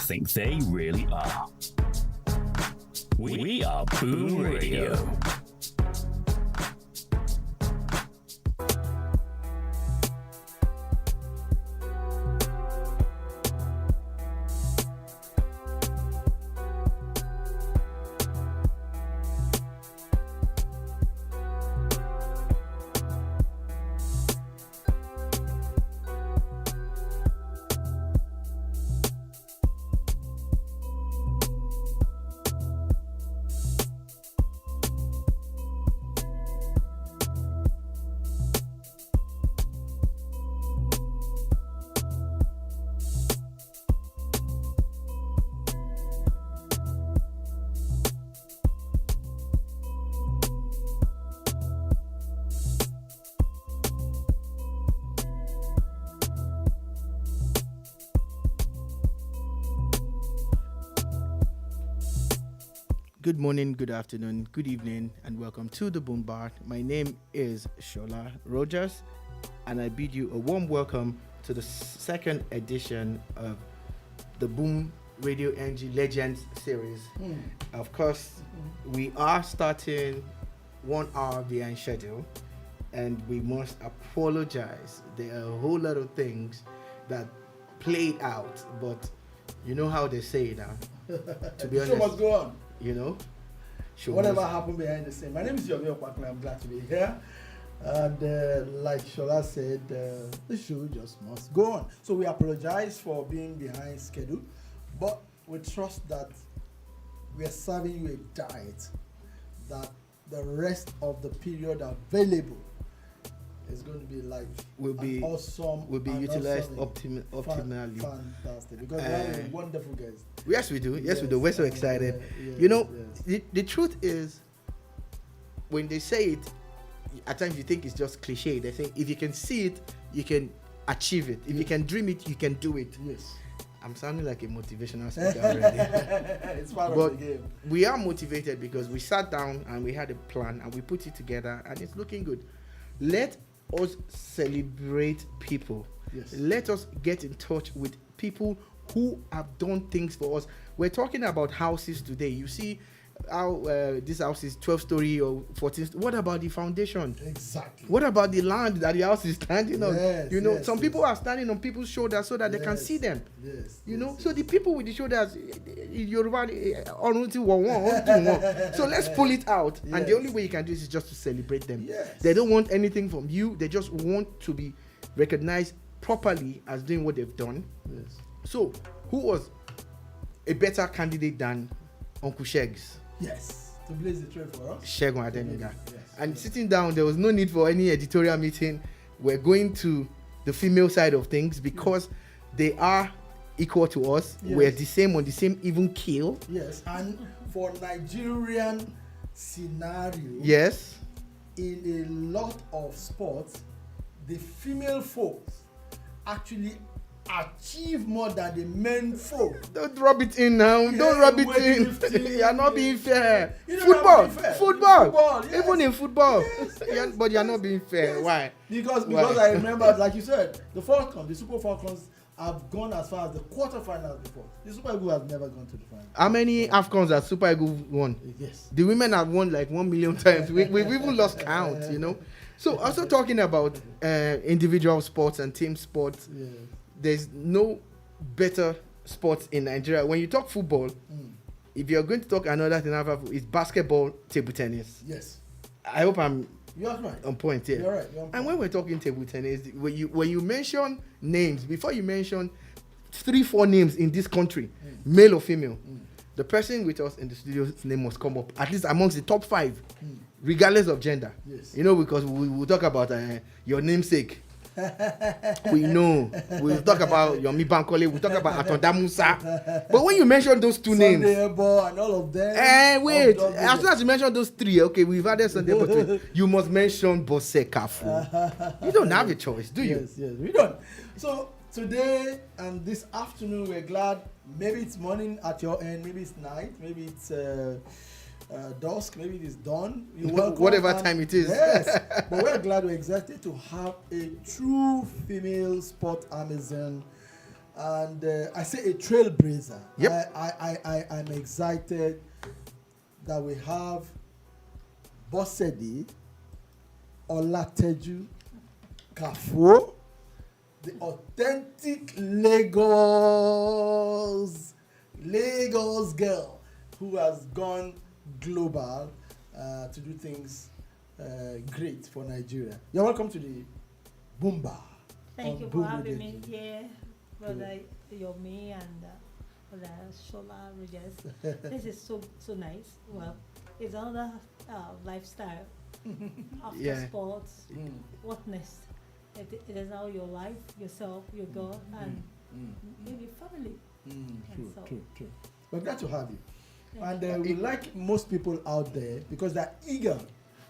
think they really are. We are Boom Radio. Good morning, good afternoon, good evening, and welcome to the Boom Bar. My name is Shola Rogers, and I bid you a warm welcome to the second edition of the Boom Radio NG Legends series. Of course, we are starting 1 hour behind schedule, and we must apologize. There are a whole lot of things that played out, but you know how they say now. To be honest, show must go on. You know, whatever happened behind the scene. My name is Yomi Okwakuna. I'm glad to be here. And like Shola said, the show just must go on. So we apologize for being behind schedule, but we trust that we are serving you a diet that the rest of the period available is going to be like awesome. Will be utilized optimally. Fantastic, because we have a wonderful guest. Yes, we do. Yes, we do. We're so excited. The truth is, when they say it, at times you think it's just cliche. They say if you can see it, you can achieve it. If you can dream it, you can do it. Yes. I'm sounding like a motivational speaker already. It's part of the game. We are motivated because we sat down and we had a plan and we put it together and it's looking good. Let us celebrate people. Yes. Let us get in touch with people who have done things for us. We're talking about houses today. You see how this house is 12-story or 14. What about the foundation? Exactly. What about the land that the house is standing on? Yes, some people are standing on people's shoulders so that they can see them. Yes. So the people with the shoulders, Yoruba, so let's pull it out. Yes. And the only way you can do this is just to celebrate them. Yes. They don't want anything from you. They just want to be recognized properly as doing what they've done. Yes. So, who was a better candidate than Uncle Shegs? Yes. To blaze the trail for us. Shegun Adeniga. Yes. And sitting down, there was no need for any editorial meeting. We're going to the female side of things because they are equal to us. Yes. We're the same on the same even keel. Yes. And for Nigerian scenario, Yes. in a lot of sports, the female folks actually achieve more than the men folk. Don't rub it in now. Yeah, Don't rub it in. 50, You're not being fair. You're Football. not being fair. Football. Yes. Even in football. Yes. But you're not being fair. Yes. Why? Because Why? I remember, like you said, the Super Falcons have gone as far as the quarterfinals before. The Super Eagles have never gone to the final. How many AFCONs has Super Eagles won? Yes. The women have won like 1 million times. We've even lost count, So also talking about individual sports and team sports, there's no better sports in Nigeria. When you talk football, if you're going to talk another thing, it's basketball, table tennis. Yes. I hope I'm You're right. on point here. You're right. You're on And point. when we're talking table tennis, when you mention names, before you mention 3-4 names in this country, male or female, the person with us in the studio's name must come up, at least amongst the top 5, regardless of gender. Yes. Because we'll talk about your namesake. We know. We'll talk about Yomi Bankole. We'll talk about Atonda Musa. But when you mention those two names, Sunday Ebo and all of them. wait. As soon as you mention those 3, okay, we've added Sunday Ebo. You must mention Bose Kaffo. You don't have a choice, do you? Yes, we don't. So today and this afternoon, we're glad. Maybe it's morning at your end. Maybe it's night. Maybe it's dusk, maybe it is dawn. Whatever time it is. Yes, but we're glad, we're excited to have a true female sport Amazon And I say a trailblazer. Yep. I'm excited that we have Bose Olateju Kaffo, the authentic Lagos girl who has gone global to do things great for Nigeria. You're welcome to the Boom Bar. Thank you for having me here, Brother Yomi and Brother Shola Rogers. This is so nice. Well, it's another lifestyle after sports. Whatness. It is now your life, yourself, your God, and maybe family. True. We're glad to have you. And we like most people out there because they're eager.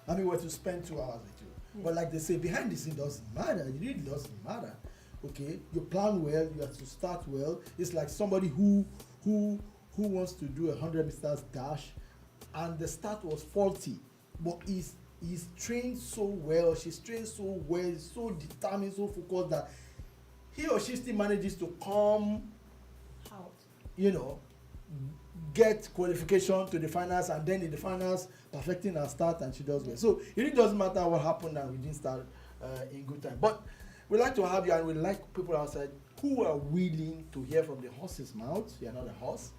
I mean, we're to spend 2 hours with you. Yes. But like they say, behind the scene doesn't matter. It really doesn't matter. Okay? You plan well, you have to start well. It's like somebody who wants to do 100 meters dash and the start was faulty. But he's trained so well, she's trained so well, so determined, so focused that he or she still manages to come out, get qualification to the finals, and then in the finals perfecting her start, and she does well. So it really doesn't matter what happened and we didn't start in good time. But we like to have you, and we like people outside who are willing to hear from the horse's mouth. You're not a horse.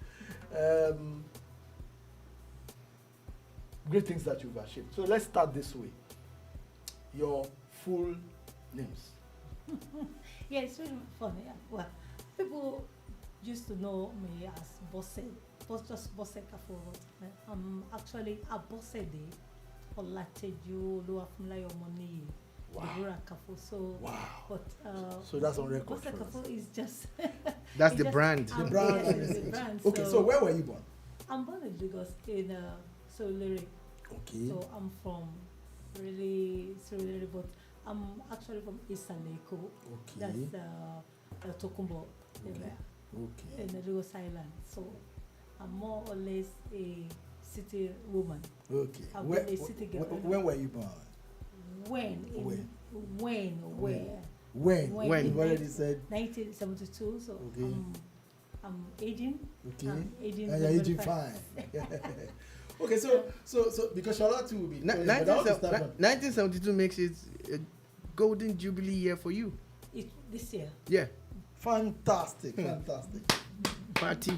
Great things that you've achieved. So let's start this way. Your full names. Yeah, it's really funny. Well, people used to know me as just Bose Kaffo. I'm actually a Bose Olateju Oluwafumlayomoni Kaffo. So, but so that's on record. Bose Kaffo is just that's the brand. The brand. Okay, so where were you born? I'm born in Lagos in Solere. Okay. So I'm from really Solere, but I'm actually from Isaleko. Okay. That's Tokumbo area. Okay. In the Lagos Island. So I'm more or less a city woman. Okay. I've been a city girl. When were you born? When? Where? When? You've already said 1972. So okay. I'm aging. Okay. I'm aging. And you're aging fine. Okay, so because Shola too will be 1972 makes it a golden jubilee year for you. This year. Yeah. Fantastic. Party.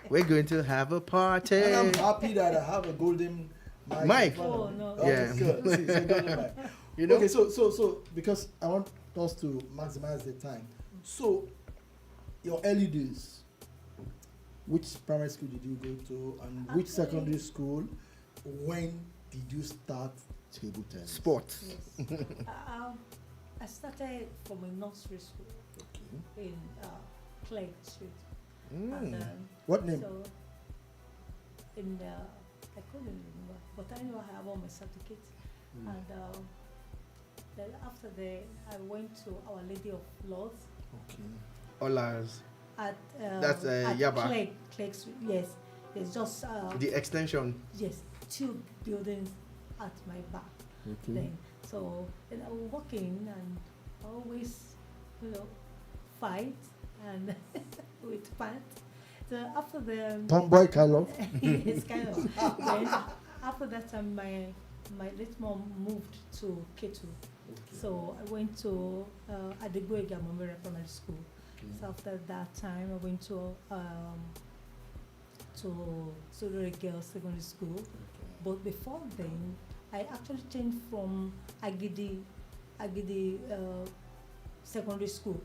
We're going to have a party. And I'm happy that I have a golden mic. Oh no. Yeah. Good. See, so golden mic. Okay, so because I want us to maximize the time. So your early days, which primary school did you go to, and which secondary school? When did you start table tennis? Sports. Yes. I started from a nursery school in Clegg Street. And, what name? So I couldn't remember, but I know I have all my certificates. And then after that, I went to Our Lady of Lords. Okay. Olas. At Yaba. Clegg Street. Yes, it's just the extension. Yes, 2 buildings at my back. Okay. Then, so I was working and always, fight and with pants. So after the Tomboy kind of. it's kind of. Then after that time, my late mom moved to Ketu. Okay. So I went to Adegboyega Memorial Primary School. Okay. So after that time, I went to Solere Girls Secondary School. Okay. But before then, I actually changed from Agidi Secondary School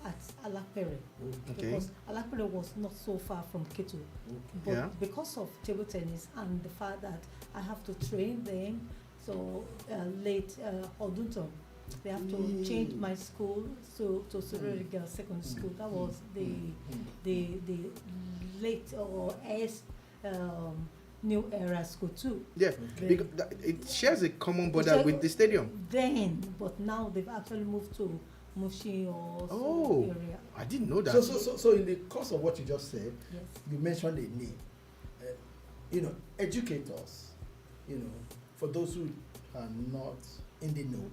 at Alakpere. Okay. Because Alakpere was not so far from Ketu. Okay. But because of table tennis and the fact that I have to train them, so late Odunton, they have to change my school to Solere Girls Secondary School. That was the late or new era school too. Yeah, because it shares a common border with the stadium. Then, but now they've actually moved to Mushi or area. I didn't know that. So in the course of what you just said, yes, you mentioned a name. Educate us. For those who are not in the know,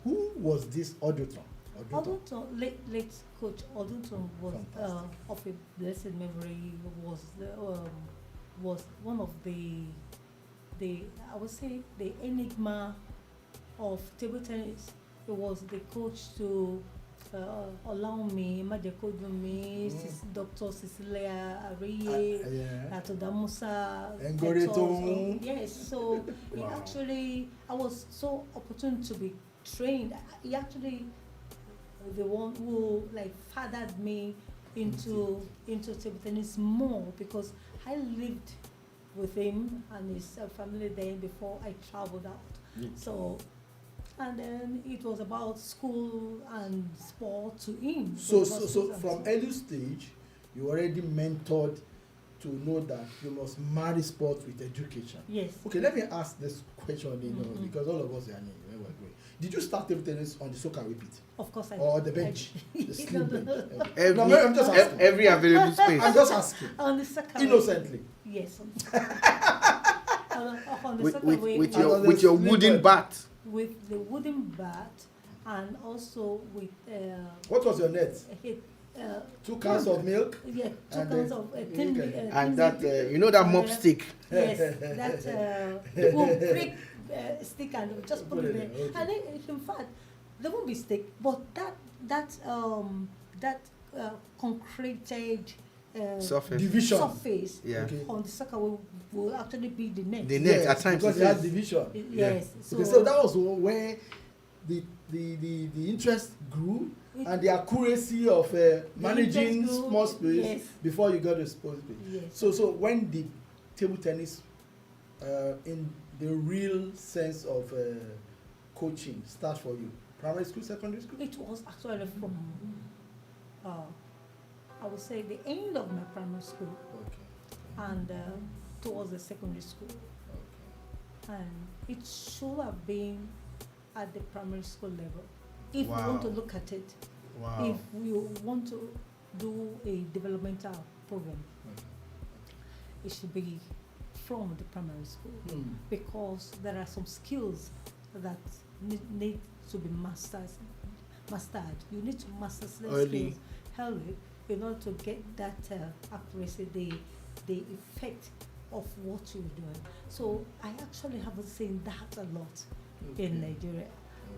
who was this Odutron? Odunton, late coach Odunton was Fantastic. of a blessed memory. Was one of the I would say the enigma of table tennis. He was the coach to Olaomi, Majekodunmi, Dr. Cecilia Ariye, Atoda Musa, Engoreton. Yes, so he actually, I was so opportune to be trained. He actually the one who like fathered me into table tennis more, because I lived with him and his family there before I traveled out. So, and then it was about school and sport to him. So from early stage, you already mentored to know that you must marry sport with education. Yes. Okay, let me ask this question, because all of us are new when we're growing. Did you start table tennis on the soccer repeat? Of course I did. Or the bench? The slim bench? Okay. Every, I'm just asking. every available space. I'm just asking. On the second Innocently. Yes. On the second way, with your wooden bat. with the wooden bat, and also with What was your net? 2 cans of milk? Yeah, 2 And cans of tin. okay. And that, you know that mop stick. Yes, that will break stick and just put it there. Okay. And then, in fact, there won't be stick, but that concreted Surface. Division. surface Yeah. Okay. on the soccer will actually be the net. The net Yes, at times. because it it has is. division. Yes. Okay, so that was where the interest grew, and the accuracy of managing interest grew, small space yes. before you got to small space. Yes. So when did table tennis, in the real sense of coaching, start for you? Primary school, secondary school? It was actually from, I would say, the end of my primary school Okay. and towards the secondary school. And it should have been at the primary school level. If we want to Wow. look at it, Wow. if we want to do a developmental program, it should be from the primary school, because there are some skills that need to be mastered. You need to master those Early. skills early in order to get that accuracy, the effect of what you're doing. So I actually haven't seen that a lot in Nigeria.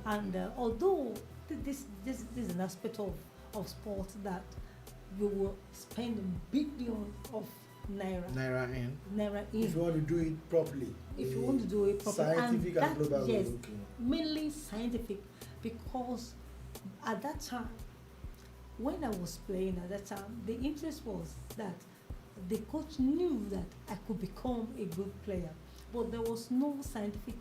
And although this is an aspect of sport that you will spend billions of naira Naira in. If you want to do it properly. if you want to do it properly. Scientific and that, global. yes, Okay. mainly scientific, because at that time, when I was playing at that time, the interest was that the coach knew that I could become a good player, but there was no scientific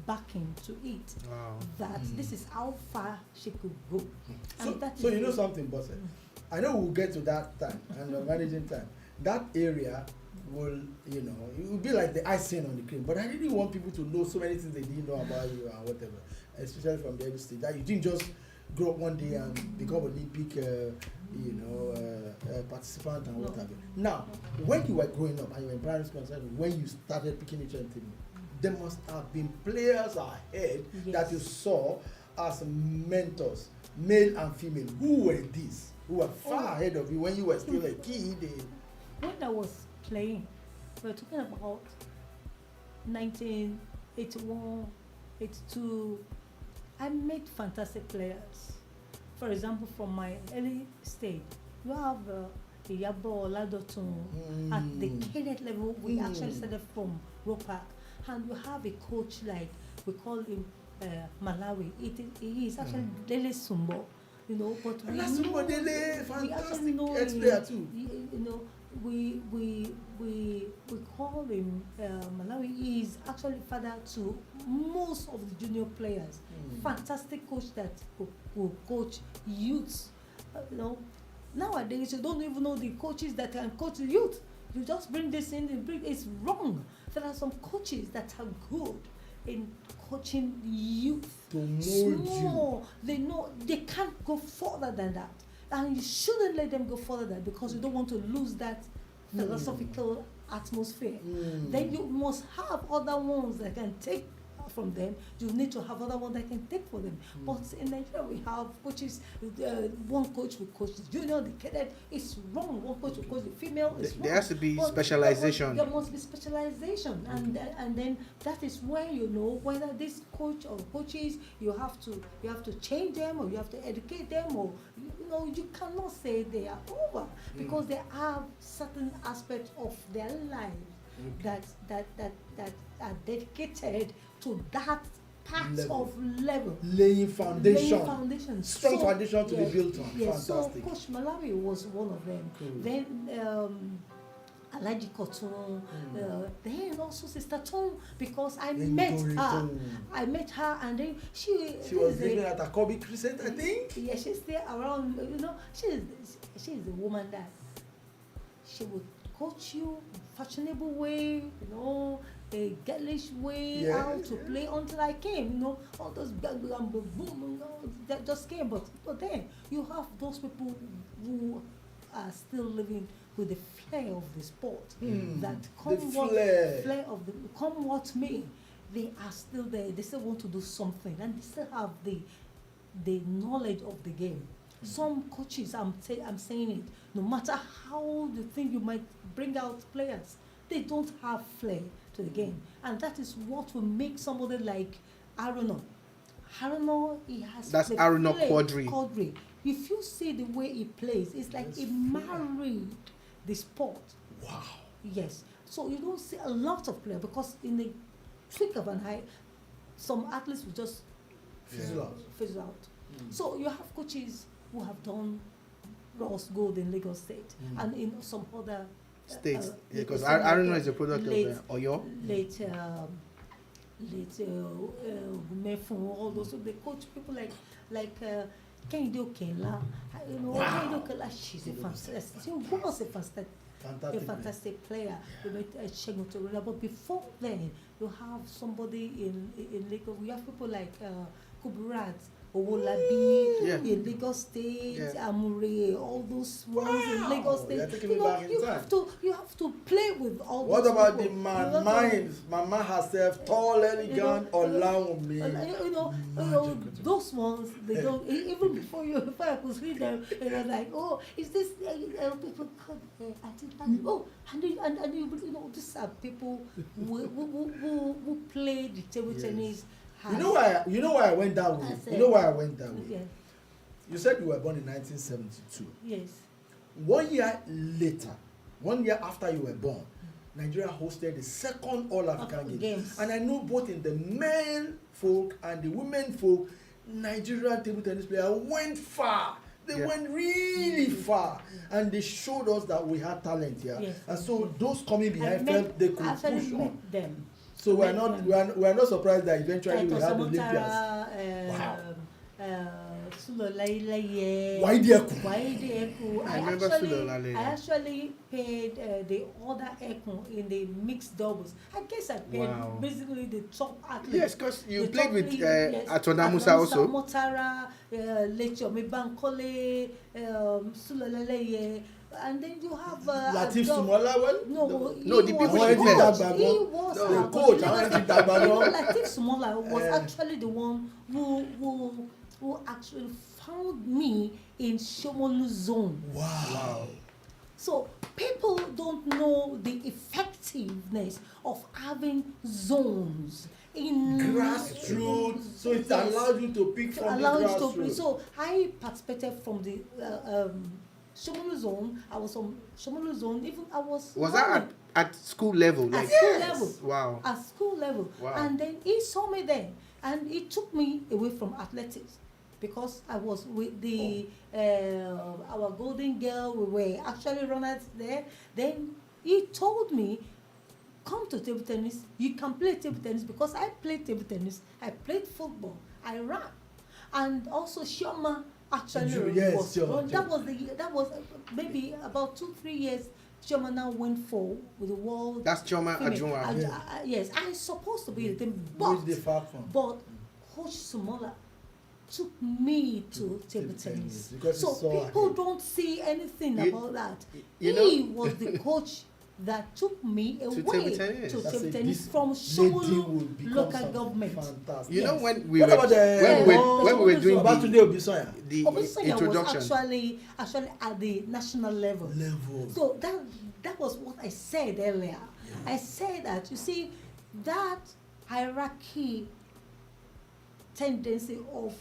backing to it. Wow. That this is how far she could go. So, And that so is you know the- something, boss. I know we'll get to that time and the managing time. That area will, it will be like the icing on the cake. But I really want people to know so many things they didn't know about you and whatever, especially from the early stage. That you didn't just grow up one day and become Olympic, participant and whatever. Now, when you were growing up and you were in primary school, and when you started picking each other, there must have been players ahead that you saw as mentors, male and female. Who were these? Who were far ahead of you when you were still a kid? When I was playing, we're talking about 1981, 82. I met fantastic players. For example, from my early stage, you have Iyabo Oladotun. At the cadet level, we actually started from Ropak, and you have a coach like we call him Malawi. He is actually Dele Sumbo, but we Sumbo Dele, fantastic ex-player too. We call him Malawi. He is actually father to most of the junior players. Fantastic coach that will coach youths. Nowadays you don't even know the coaches that can coach the youth. You just bring this in, it's wrong. There are some coaches that are good in coaching youth. To mold Small. They know they can't go further than that. And you shouldn't let them go further than that, because you don't want to lose that philosophical atmosphere. Then you must have other ones that can take from them, you need to have other one that can take for them. But in Nigeria, we have coaches. One coach will coach the junior, the cadet. It's wrong. One coach will coach the female. It's There wrong. has to be But specialization. There must be specialization, and then that is where you know whether this coach or coaches you have to change them, or you have to educate them, or you cannot say they are over, because they have certain aspects of their life that are dedicated to that part of level. Laying foundation. Strong So, foundation to be built on. Yes, so Fantastic. Coach Malawi was one of them. Cool. Then Alaji Kotun, then also Sister Tom, because I Then met Tori her. Tom. I met her, and then she was living at a Kobe Crescent, I think. Yeah, she's there around. She's the woman that she would coach you fashionable way, a girlish way, how to play until I came. All those boom, that just came. But then you have those people who are still living with the flair of the sport. That come what may, they are still there. They still want to do something, and they still have the knowledge of the game. Some coaches, I'm saying it, no matter how you think you might bring out players, they don't have flair to the game, and that is what will make somebody like Aruno. He has. That's Aruno Quadri. If you see the way he plays, it's like he married the sport. Wow. Yes. So you don't see a lot of players, because in the trick of an eye, some athletes will just Fizzle out. So you have coaches who have done Ross Gold in Lagos State and in some other States, because some I don't know other is a product late- of Oyo. late Mefun, all those. So they coach people like Kehinde Okenla. Kehinde Okenla, she's a fantastic. She was a fantastic player. We met Shegun Torula, but before then, you have somebody in Lagos. We have people like Kuburat, Owolabi in Lagos State, Amure, all those ones in Lagos State. You're taking me back in time. You have to play with all. What those about people. the mama herself, tall, elegant, Olawumi? Those ones, they don't, even before I could see them, it was like, oh, is this, people come, and these are people who play the table tennis. You know why I went that way? Yeah. You said you were born in 1972. Yes. 1 year later, 1 year after you were born, Nigeria hosted the second All-African Games. And I know both in the male folk and the women folk, Nigerian table tennis players went far. They went really far. And they showed us that we had talent here. Yes. And so those coming behind felt they could push on. Them. So we're not surprised that eventually we had Olympians. I remember Sulolale. I actually paid the other Ekun in the mixed doubles. I guess I paid basically the top athletes. Yes, because you played with Atona Musa also. Motara, Lechomi Bankole, Sulolale. And then you have Latif Sumola. The people she met. He was the coach. Latif Sumola was actually the one who actually found me in Shomolu zone. Wow. So people don't know the effectiveness of having zones in grassroots. So it allowed you to pick from the grassroots. So I participated from the Shomolu zone. I was on Shomolu zone. Even I was. Was that at school level? At school level. Wow. At school level. Wow. And then he saw me there, and he took me away from athletics, because I was with the our golden girl. We were actually runners there. Then he told me, come to table tennis. You can play table tennis, because I played table tennis. I played football. I ran, and also Shioma actually was. That was maybe about 2-3 years. Chioma now went for with the world. That's Chioma Ajunwa. Yes, I'm supposed to be the team, but Coach Sumola took me to table tennis. So people don't see anything about that. He was the coach that took me away table tennis. to That's table it. tennis This from lady Solo will become local something government. Fantastic. You know Yes. when we What were about the when we were doing about the, today Obisoya the Obisoya introduction. was actually at the national level. level? So that was what I said earlier. I said that, you see, that hierarchy tendency of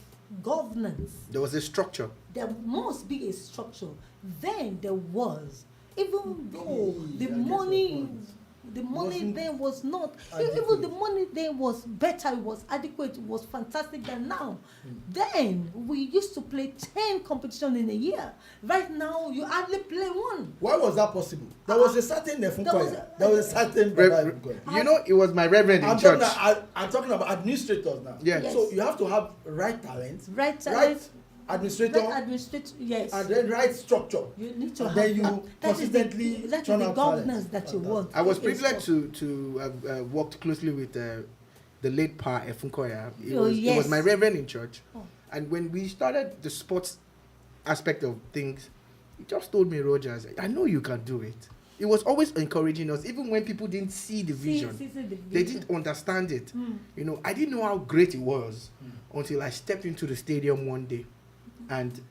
governance, There was a structure. there must be a structure. Then there was, even though the I get money your point. the money Wasn't then was not, adequate. even the money then was better, it was adequate, it was fantastic than now. Then we used to play 10 competitions in a year. Right now you hardly play one. Why was that possible? There was a certain Nefunkoya. There was a certain brother Nefunkoya. You know, it was my reverend in church. I'm talking about administrators now. Yeah. Yes. So you have to have right talent, Right talent, administrator, right administrator, yes. and then right structure. You need to And have then you that. consistently That is turn the out governance talent. that you Fantastic. want. I was It's privileged for- to have worked closely with the late Pa Efunkoya. It Oh, was yes. my reverend in church. Oh. And when we started the sports aspect of things, he just told me, Rogers, I know you can do it. He was always encouraging us, even when people didn't see the vision. See the They vision. didn't understand it. Mm. You know, I didn't know how great it was until I stepped into the stadium one day, and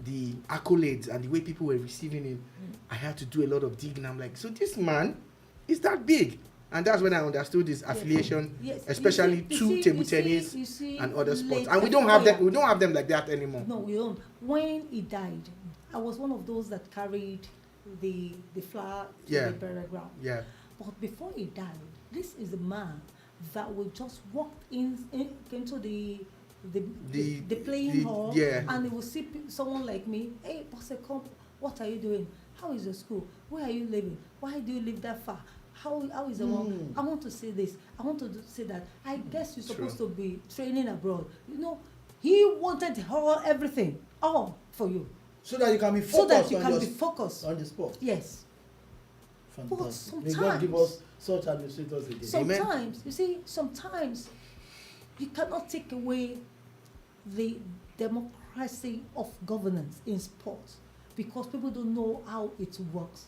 the accolades and the way people were receiving it, I had to do a lot of digging. I'm like, so this man is that big? And that's when I understood his affiliation, Yes. especially You to see- table you tennis see and other sports. late And we don't have them. Efunkoya. We don't have them like that anymore. No, we don't. When he died, I was one of those that carried the flower to Yeah. the burial ground. Yeah. But before he died, this is a man that will just walk into the playing the- hall, yeah. and he will see someone like me. Hey, Boss, come. What are you doing? How is your school? Where are you living? Why do you live that far? How is the work? I want to say this. I want to say that. I guess you're supposed to be training abroad. You know, he wanted everything, all for you, So that you can be focused so that you on can your be focused. on the sport. Yes. Fantastic. But May God give sometimes- us such administrators again. Sometimes, you see, sometimes you cannot take away the democracy of governance in sports because people don't know how it works.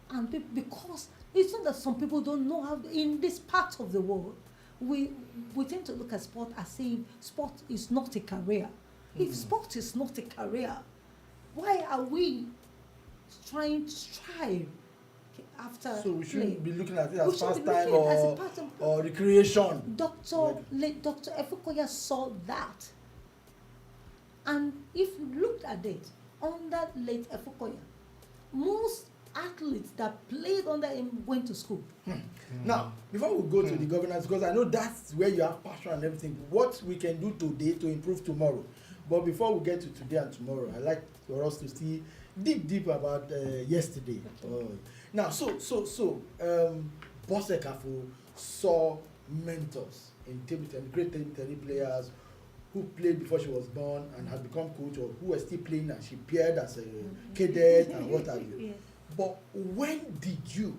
And because it's not that some people don't know how, in this part of the world, we tend to look at sport as if sport is not a career. If sport is not a career, why are we trying to strive after So we shouldn't play? be looking at it We as should be pastime looking as a part of- or recreation. Late Dr. Efunkoya saw that. And if you looked at it, under late Efunkoya, most athletes that played under him went to school. Now, before we go to the governance, because I know that's where you have passion and everything, what we can do today to improve tomorrow. But before we get to today and tomorrow, I like for us to see deep about yesterday. Now, Bose Kaffo saw mentors in table tennis, great table tennis players who played before she was born and had become coach, or who were still playing and she appeared as a cadet and what have you. Yeah. But when did you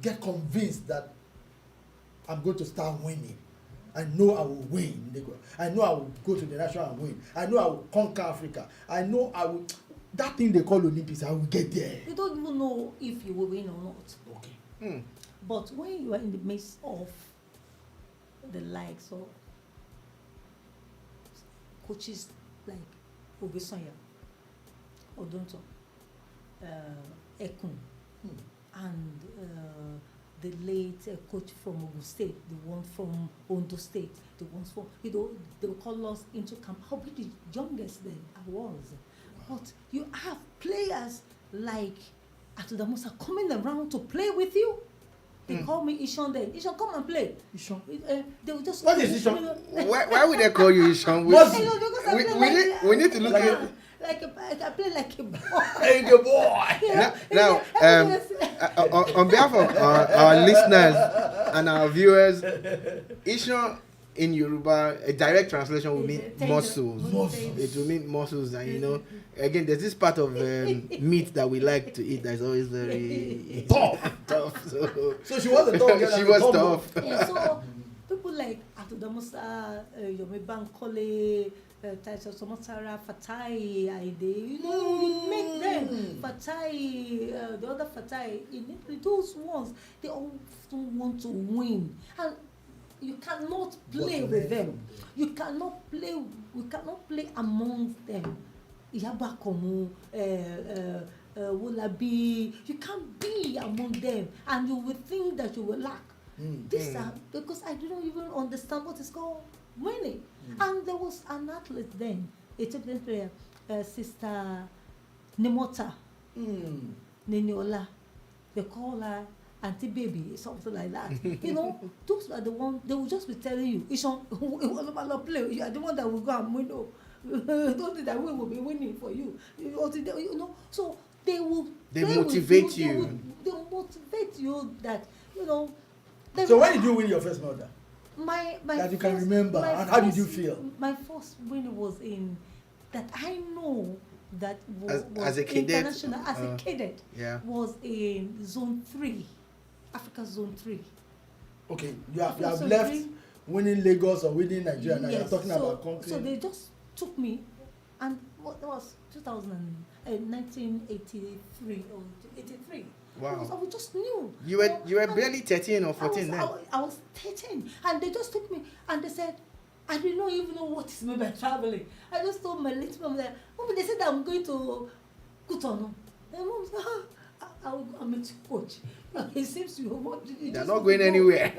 get convinced that I'm going to start winning? I know I will win. I know I will go to the national and win. I know I will conquer Africa. I know I will. That thing they call Olympics, I will get there. You don't even know if you will win or not. Okay. But when you are in the midst of the likes of coaches like Obisoya, Odonto, Ekun, and the late coach from Ogun State, the one from Ondo State, the ones from, they will call us into camp. I'll be the youngest then I was. But you have players like Atudamusa coming around to play with you. They call me Ishon then. Ishon, come and play. Ishon? They will just. What is Ishon? Why would they call you Ishon? We need to look at it. I play like a boy. Hey, the boy. Now, on behalf of our listeners and our viewers, Ishon in Yoruba, a direct translation will mean muscles. It will mean muscles, and you know, again, there's this part of meat that we like to eat that's always very tough. So she was a tough girl. she was tough. Yeah, so people like Atudamusa, Yomi Bankole, Taito Somotara, Fatai, Aide, you know, you make them. them. Fatai, the other Fatai, in those ones, they often want to win. And you cannot play with them. You cannot play. We cannot play among them. Yabakomu, Wulabi. You can't be among them, and you will think that you will lack. These are because I don't even understand what is called winning. And there was an athlete then, a champion player, Sister Nemota Niniola. They call her Auntie Baby, something like that. You know, those are the ones they will just be telling you, it's on play. You are the one that will go and win. Don't think that we will be winning for you. You know, so they will. They motivate you. They will motivate you that you know. So when did you win your first medal? My that you can remember, and how did you feel? My first win was in that I know that was as a cadet, international as a cadet. Yeah. Was in Zone 3, Africa Zone 3. Okay, you have left winning Lagos or winning Nigeria. Now you're talking about country. So they just took me, and what was 1983 or 83. Wow. I was just new. You were barely 13 or 14 then. I was 13, and they just took me and they said, I did not even know what is meant by traveling. I just told my little mom that, Mom, they said I'm going to Cotonou. And Mom said, I'm a coach. It seems you want. They're not going anywhere.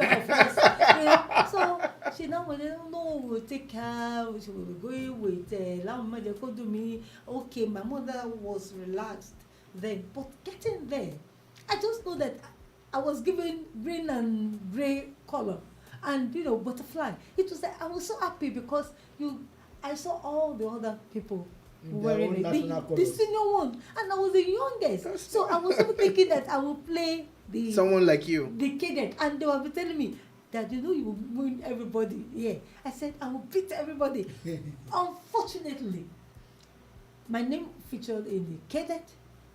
So she now we'll take her. She will be going with Lamma. They could do me. Okay, my mother was relaxed then, but getting there, I just know that I was given green and grey color, and butterfly. It was like I was so happy because I saw all the other people wearing the senior one, and I was the youngest. So I was thinking that I will play someone like you, the cadet, and they were telling me that you will win everybody. Yeah, I said I will beat everybody. Unfortunately, my name featured in the cadet,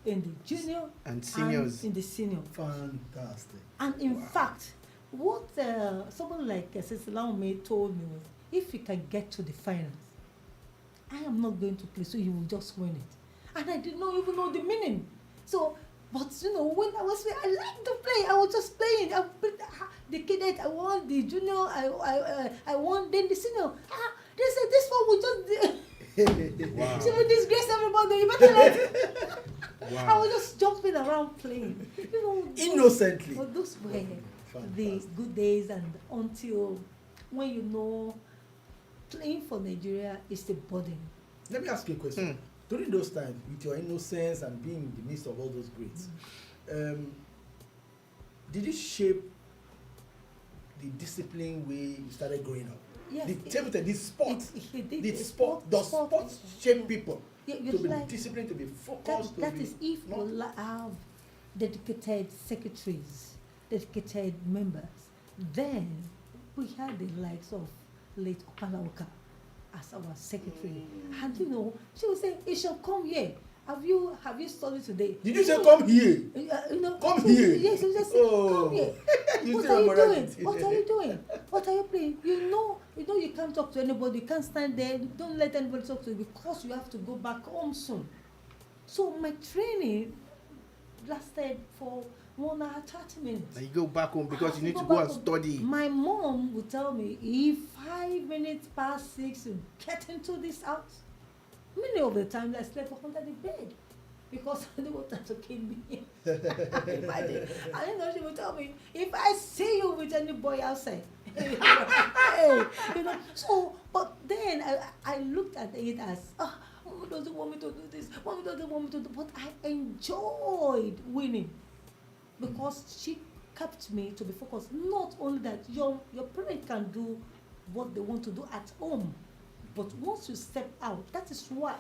in the junior, and seniors, and in the senior. Fantastic. And in fact, what someone like Sister Laome told me was, if you can get to the finals, I am not going to play, so you will just win it. And I did not even know the meaning. So, but when I was playing, I liked to play. I was just playing. I played the cadet, I won the junior, I won then the senior. They said this one will just. Wow. She will disgrace everybody. You better let. Wow. I was just jumping around playing. Innocently. But those were the good days, and until when playing for Nigeria is the burden. Let me ask you a question. During those times, with your innocence and being in the midst of all those greats, did it shape the discipline way you started growing up? Yes. The sport. Does sports shape people to be disciplined, to be focused? That is if you have dedicated secretaries, dedicated members. Then we had the likes of late Opalauka as our secretary, and she would say, "You shall come here. Have you studied today?" Did you say come here? Come here. Yes, you just say, come here. What are you doing? What are you doing? What are you playing? You can't talk to anybody. You can't stand there. Don't let anybody talk to you because you have to go back home soon. So my training lasted for 1 hour 30 minutes. And you go back home because you need to go and study. My mom would tell me, if 5 minutes past 6 you get into this house. Many of the times I slept under the bed because they wanted to kill me. Imagine. And she would tell me, if I see you with any boy outside, So, but then I looked at it as, Mommy doesn't want me to do this. Mommy doesn't want me to do. But I enjoyed winning because she kept me to be focused. Not only that, your parent can do what they want to do at home. But once you step out, that is why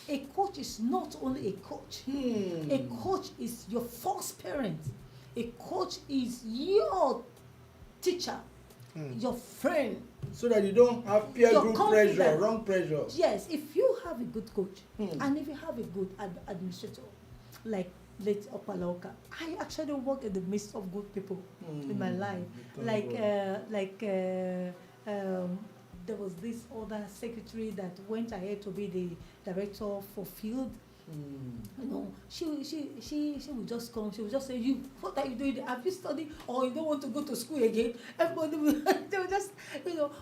a coach is not only a coach. A coach is your first parent. A coach is your teacher, your friend. So that you don't have peer group pressure, wrong pressure. Yes, if you have a good coach and if you have a good administrator, like late Opalauka, I actually work in the midst of good people in my life. There was this other secretary that went ahead to be the director for field. she will just come. She will just say, "You, what are you doing? Have you studied, or you don't want to go to school again?" Everybody will, they will just,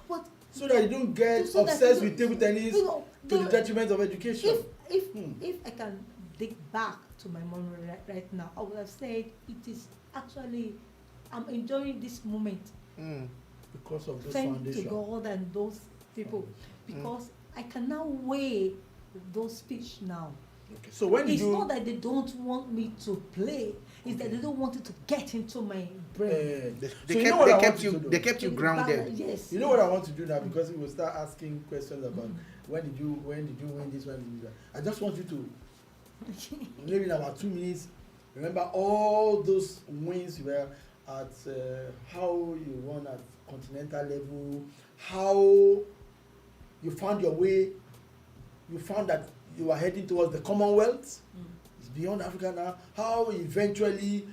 what. So that you don't get so obsessed with table tennis to the detriment of education. If I can dig back to my memory right now, I would have said it is actually, I'm enjoying this moment. Because of those Thank foundation. to God and those people, because I can now weigh those speech now. Okay. So when It's not that they don't want me to play; it's that they don't want it to get into my brain. They kept you grounded. Yes. You know what I want to do now, because we will start asking questions about when did you win this, when did you do that. I just want you to maybe in about 2 minutes remember all those wins you were at, how you won at continental level, how you found your way, you found that you were heading towards the Commonwealth. It's beyond Africa now. How eventually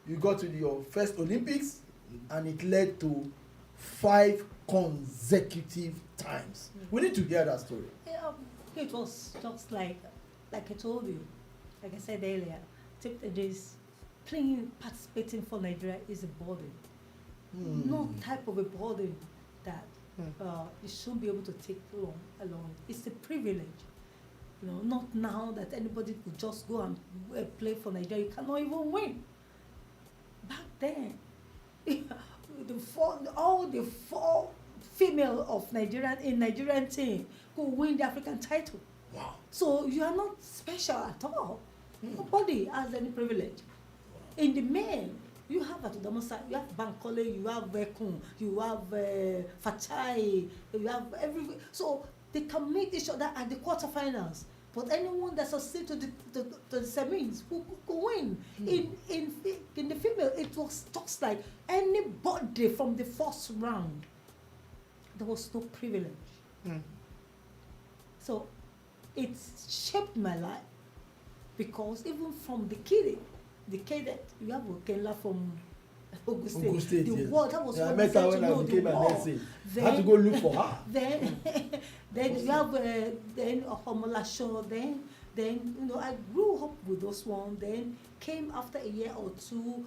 you got to your first Olympics, and it led to 5 consecutive times. We need to hear that story. It was just like I told you, like I said earlier, table tennis, participating for Nigeria is a burden. No type of a burden that you shouldn't be able to take along. It's a privilege. Not now that anybody could just go and play for Nigeria. You cannot even win. Back then, all the 4 female of Nigerian team could win the African title. Wow. So you are not special at all. Nobody has any privilege. In the men, you have Atudamosa, you have Bankole, you have Bekun, you have Fatai, you have every. So they can meet each other at the quarterfinals. But anyone that succeeds to the semis who could win. In the female, it was just like anybody from the first round. There was no privilege. So it shaped my life, because even from the cadet, you have Okenla from Ogun State. Yes. War, that was I met her when I became an essay. I had to go look for her. Then you have Homolasho. Then I grew up with those ones. Then came after a year or two.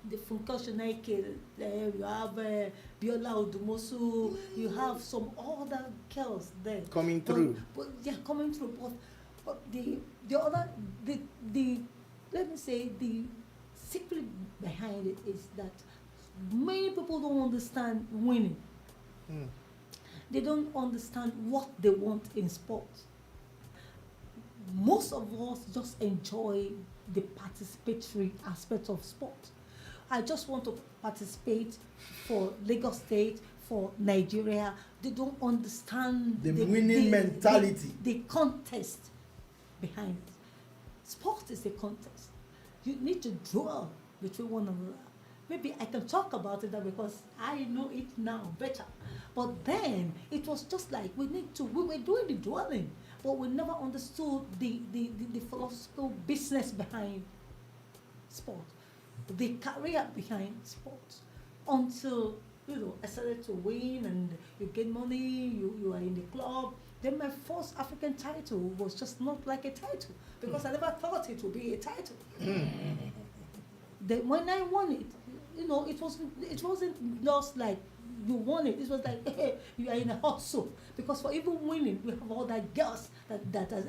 The Funkoshanai kid, you have Biola Odumosu, you have some other girls there Coming through. Coming through. But the let me say, the secret behind it is that many people don't understand winning. They don't understand what they want in sports. Most of us just enjoy the participatory aspect of sport. I just want to participate for Lagos State, for Nigeria. They don't understand the winning mentality. The contest behind it. Sport is a contest. You need to dwell between one another. Maybe I can talk about it now because I know it now better. But then it was just like we were doing the dwelling, but we never understood the philosophical business behind sport, the career behind sports, until I started to win and you get money, you are in the club. Then my first African title was just not like a title, because I never thought it would be a title. Then when I won it, it wasn't just like you won it. It was like, hey, you are in a hot soup, because for even winning, we have all that girls that has.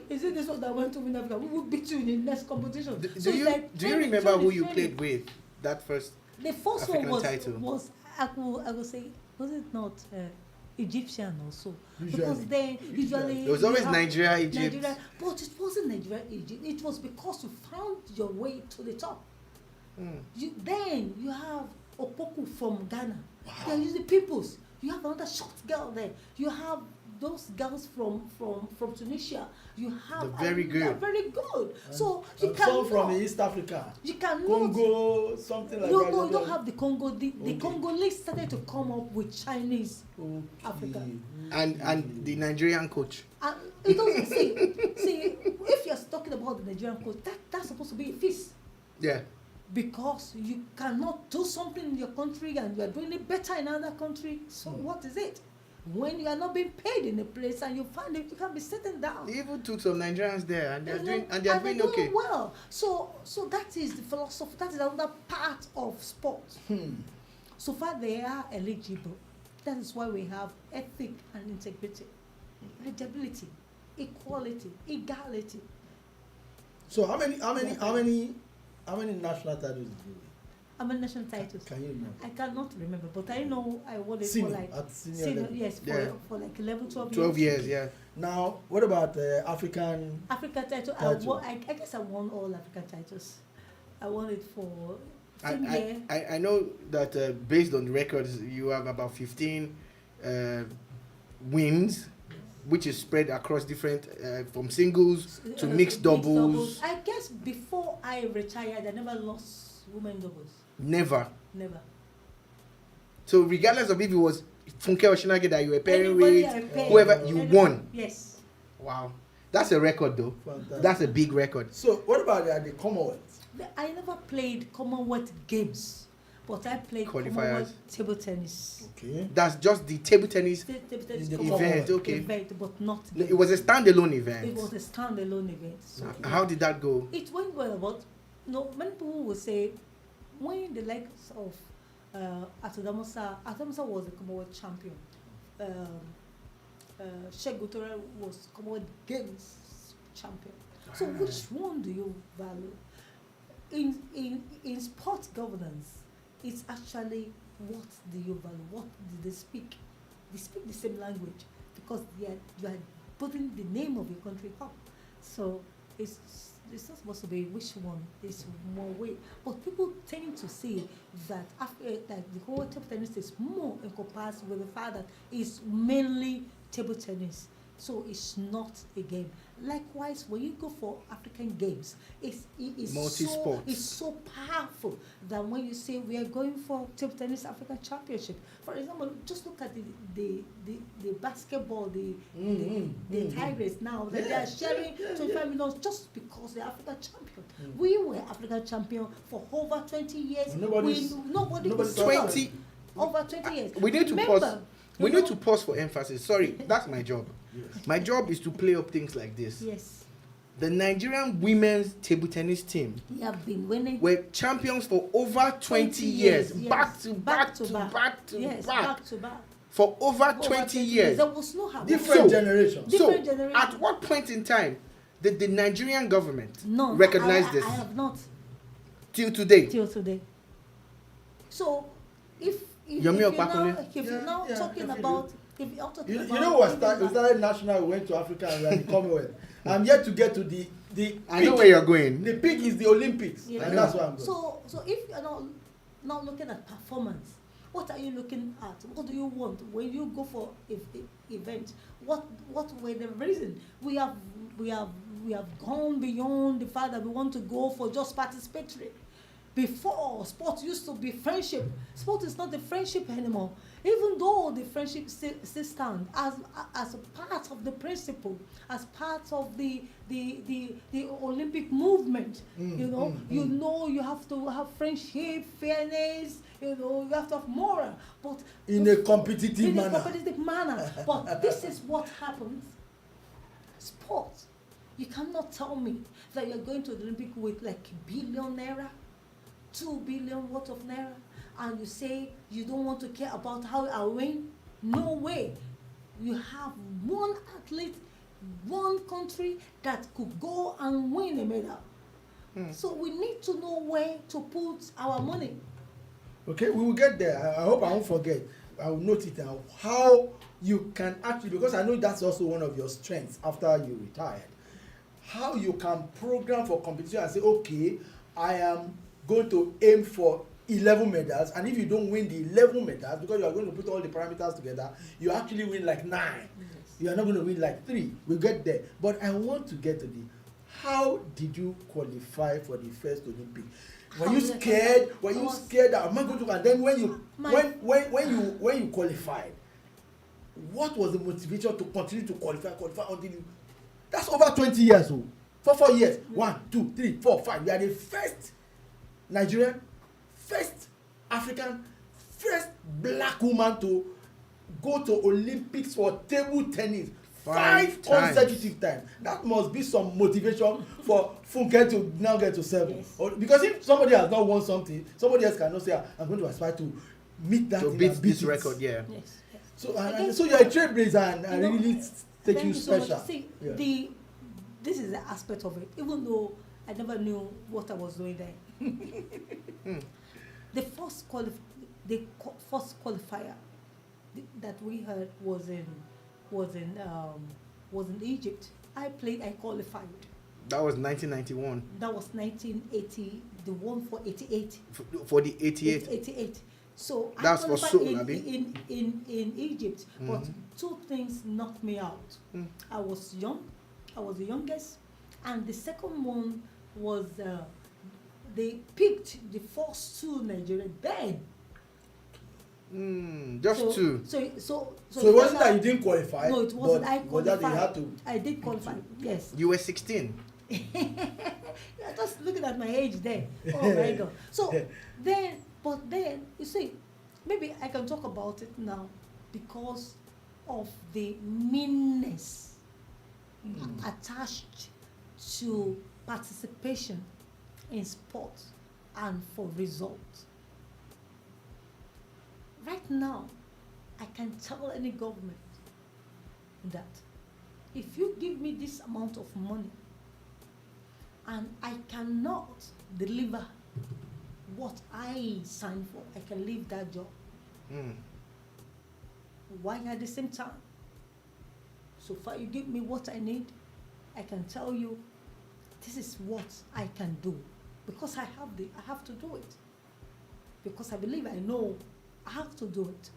Is it this one that went to win Africa? We will beat you in the next competition. Do you remember who you played with that first? The first African one title was I would say, was it not Egyptian also? Usually. Because then usually it was always Nigeria, Egypt. But it wasn't Nigeria, Egypt. It was because you found your way to the top. Then you have Opoku from Ghana. Wow. They are usually peoples. You have another short girl there. You have those girls from Tunisia. You have They're very good. They're very good. So you Some can from East Africa. You cannot. Congo, something like that. No, you don't have the Congo. The Congolese started to come up with Chinese Africa. And the Nigerian coach. And it doesn't see if you're talking about the Nigerian coach, that's supposed to be a feast. Yeah. Because you cannot do something in your country and you are doing it better in another country. So what is it? when you are not being paid in a place and you find it, you can be sitting down. They even took some Nigerians there, and they're You doing know, and they're doing okay. well. So that is the philosophy. That is another part of sport. So far they are eligible. That is why we have ethic and integrity, legibility, equality, equality. So how many national titles did you win? How many national titles? Can you remember? I cannot remember, but I know I won it Senior, for like at senior level. yes, for like 11, 12 years. 12 years, yeah. Now, what about African? African title. I guess I won all African titles. I won it for I know that based on the records, you have about 15 wins, which is spread across different from singles to mixed doubles. I guess before I retired, I never lost women doubles. Never. Never. So regardless of if it was Funke or Shinage that you were pairing Anybody with, I paired, whoever, you won. Yes. Wow. That's a record though. Fantastic. That's a big record. So what about the Commonwealth? I never played Commonwealth games, but I played Qualifiers. Commonwealth table tennis. Okay. That's just the table tennis Table tennis The Commonwealth event, okay. event, but not It was a standalone event. It was a standalone event. So How did that go? it went well, but many people will say when the likes of Atodamosa was the Commonwealth champion. Sheikh Gutora was Commonwealth Games champion. So which one do you value? In sports governance, it's actually what do you value? What do they speak? They speak the same language because you are putting the name of your country up. So it's not supposed to be which one is more weight. But people tend to say that that the whole table tennis is more encompassed with the fact that it's mainly table tennis. So it's not a game. Likewise, when you go for African games, it's Multi-sports. it's so powerful that when you say we are going for table tennis African Championship, for example, just look at the basketball, the Tigers now that they are sharing 25 million just because they're African champion. We were African champion for over 20 years. Nobody 20 over 20 years. We need to Remember, pause. We need to pause for emphasis. Sorry, that's my job. Yes. My job is to play up things like this. Yes. The Nigerian women's table tennis team We have been winning. were champions for over 20 years. Yes. Back to back Yes, back. back to back. For over 20 years. There was no habit. Different generations. Different generation. At what point in time did the Nigerian government No, recognize this? I have not Till today. till today. So if Yomi you're Opakule. now talking definitely. about if you're talking You about know what we started national, we went to Africa and we are in the Commonwealth. I'm yet to get to the I know where you're going. The peak is the Olympics. Yeah. And that's why I'm going. So if you're not looking at performance, what are you looking at? What do you want when you go for event? What were the reason? We have gone beyond the fact that we want to go for just participatory. Before, sport used to be friendship. Sport is not the friendship anymore. Even though the friendship still stand as a part of the principle, as part of the Olympic movement. You have to have friendship, fairness. You have to have moral, but in a competitive manner. But this is what happens. Sport. You cannot tell me that you're going to the Olympic with like $1 billion naira. 2 billion worth of naira, and you say you don't want to care about how I win? No way. You have one athlete, one country that could go and win a medal. So we need to know where to put our money. Okay, we will get there. I hope I won't forget. I will note it down. How you can actually, because I know that's also one of your strengths after you retired, how you can program for competition and say, okay, I am going to aim for 11 medals, and if you don't win the 11 medals, because you are going to put all the parameters together, you actually win like 9. Yes. You are not going to win like 3. We'll get there. But I want to get to how did you qualify for the first Olympic? Were you scared? Were you scared that am I going to? And then when you qualified, what was the motivation to continue to qualify until you? That's over 20 years old. For 4 years. 1, 2, 3, 4, 5. You are the first Nigerian, first African, first black woman to go to Olympics for table tennis 5 times. consecutive times. That must be some motivation for Funke to now get to 7. Yes. Or, because if somebody has not won something, somebody else cannot say, I'm going to aspire to meet that To thing beat and this it. record, yeah. Yes, yes. So, Again, so you're a trailblazer and you know, really take thank you so much. special. See, Yeah. this is the aspect of it. Even though I never knew what I was doing there. The first qualifier that we heard was in Egypt. I qualified. That was 1991. That was 1980. The one for 88. For the 88. 88. So That's I for qualified Seoul, Abi. in Egypt, but two things knocked me out. I was young. I was the youngest, and the second one was they picked the first 2 Nigerian then. Just so, 2. So it wasn't that you didn't qualify. No, it wasn't. But, I but that qualified. you had to. I did qualify. Yes. You were 16. You're just looking at my age there. Oh my God. So then, you see, maybe I can talk about it now because of the meanness attached to participation in sports and for results. Right now, I can tell any government that if you give me this amount of money and I cannot deliver what I signed for, I can leave that job. Why at the same time? So far you give me what I need, I can tell you this is what I can do because I have to do it. Because I believe I know I have to do it.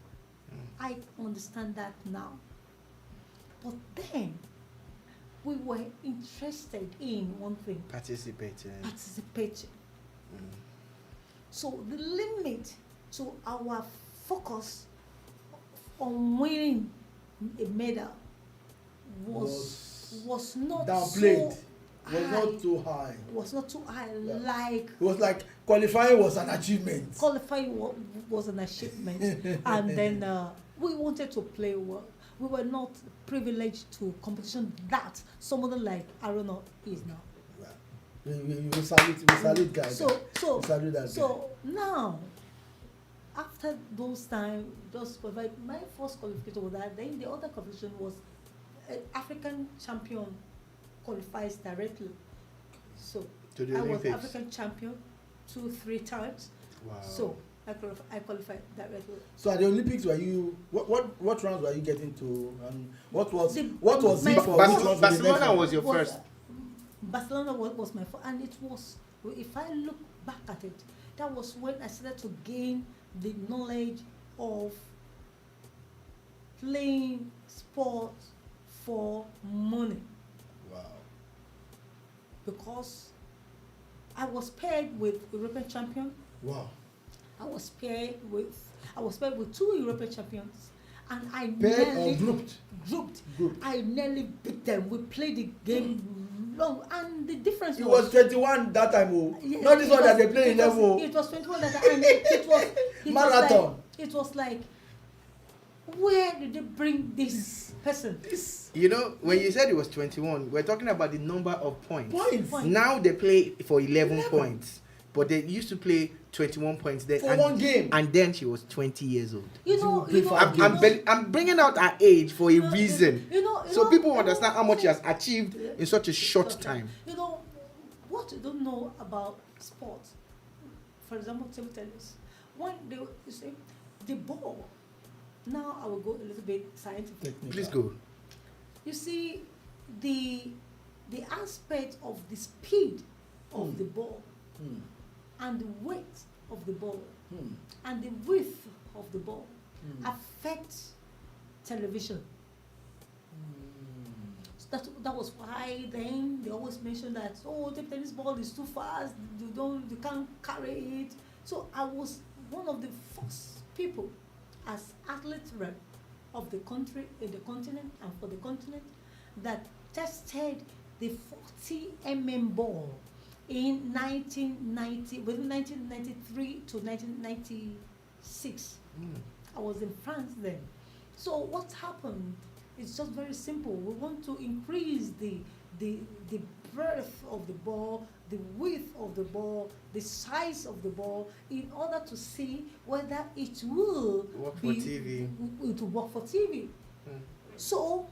I understand that now. But then we were interested in one thing. Participating. So the limit to our focus on winning a medal was not downplayed. So was not too high. Was not too high. Yeah. Like it was like qualifying was an achievement. Qualifying was an achievement, and then we wanted to play well. We were not privileged to competition that somebody like Aruna is now. We salute guys. So salute that guy. Now, after those times, my first qualification was that. Then the other competition was African champion qualifies directly. So to the I Olympics. was African champion 2-3 times. Wow. So I qualified directly. So at the Olympics, were you what rounds were you getting to, and what was it for? Barcelona was your first. Barcelona was my first, and it was. If I look back at it, that was when I started to gain the knowledge of playing sports for money. Wow. Because I was paired with European champion. Wow. I was paired with 2 European champions, and I paired or grouped. I nearly beat them. We played the game long, and the difference was 21 that time. Oh, yeah, not this one that they play in level. It was 21 that time, and it was marathon. It was like, where did they bring this person? You know, when you said it was 21, we're talking about the number of points. Points. Now they play for 11 points, but they used to play 21 points then for one game. And then she was 20 years old. I'm bringing out her age for a reason. So people understand how much she has achieved in such a short time. You know, what you don't know about sports, for example, table tennis, when you say the ball, now I will go a little bit scientific. Please go. You see, the aspect of the speed of the ball and the weight of the ball and the width of the ball affects television. So that was why then they always mention that, the tennis ball is too fast, you can't carry it. So I was one of the first people as athlete rep of the country, in the continent and for the continent, that tested the 40 ball in 1990, within 1993 to 1996. I was in France then. So what happened? It's just very simple. We want to increase the breadth of the ball, the width of the ball, the size of the ball, in order to see whether it will Work for TV. It will work for TV. So,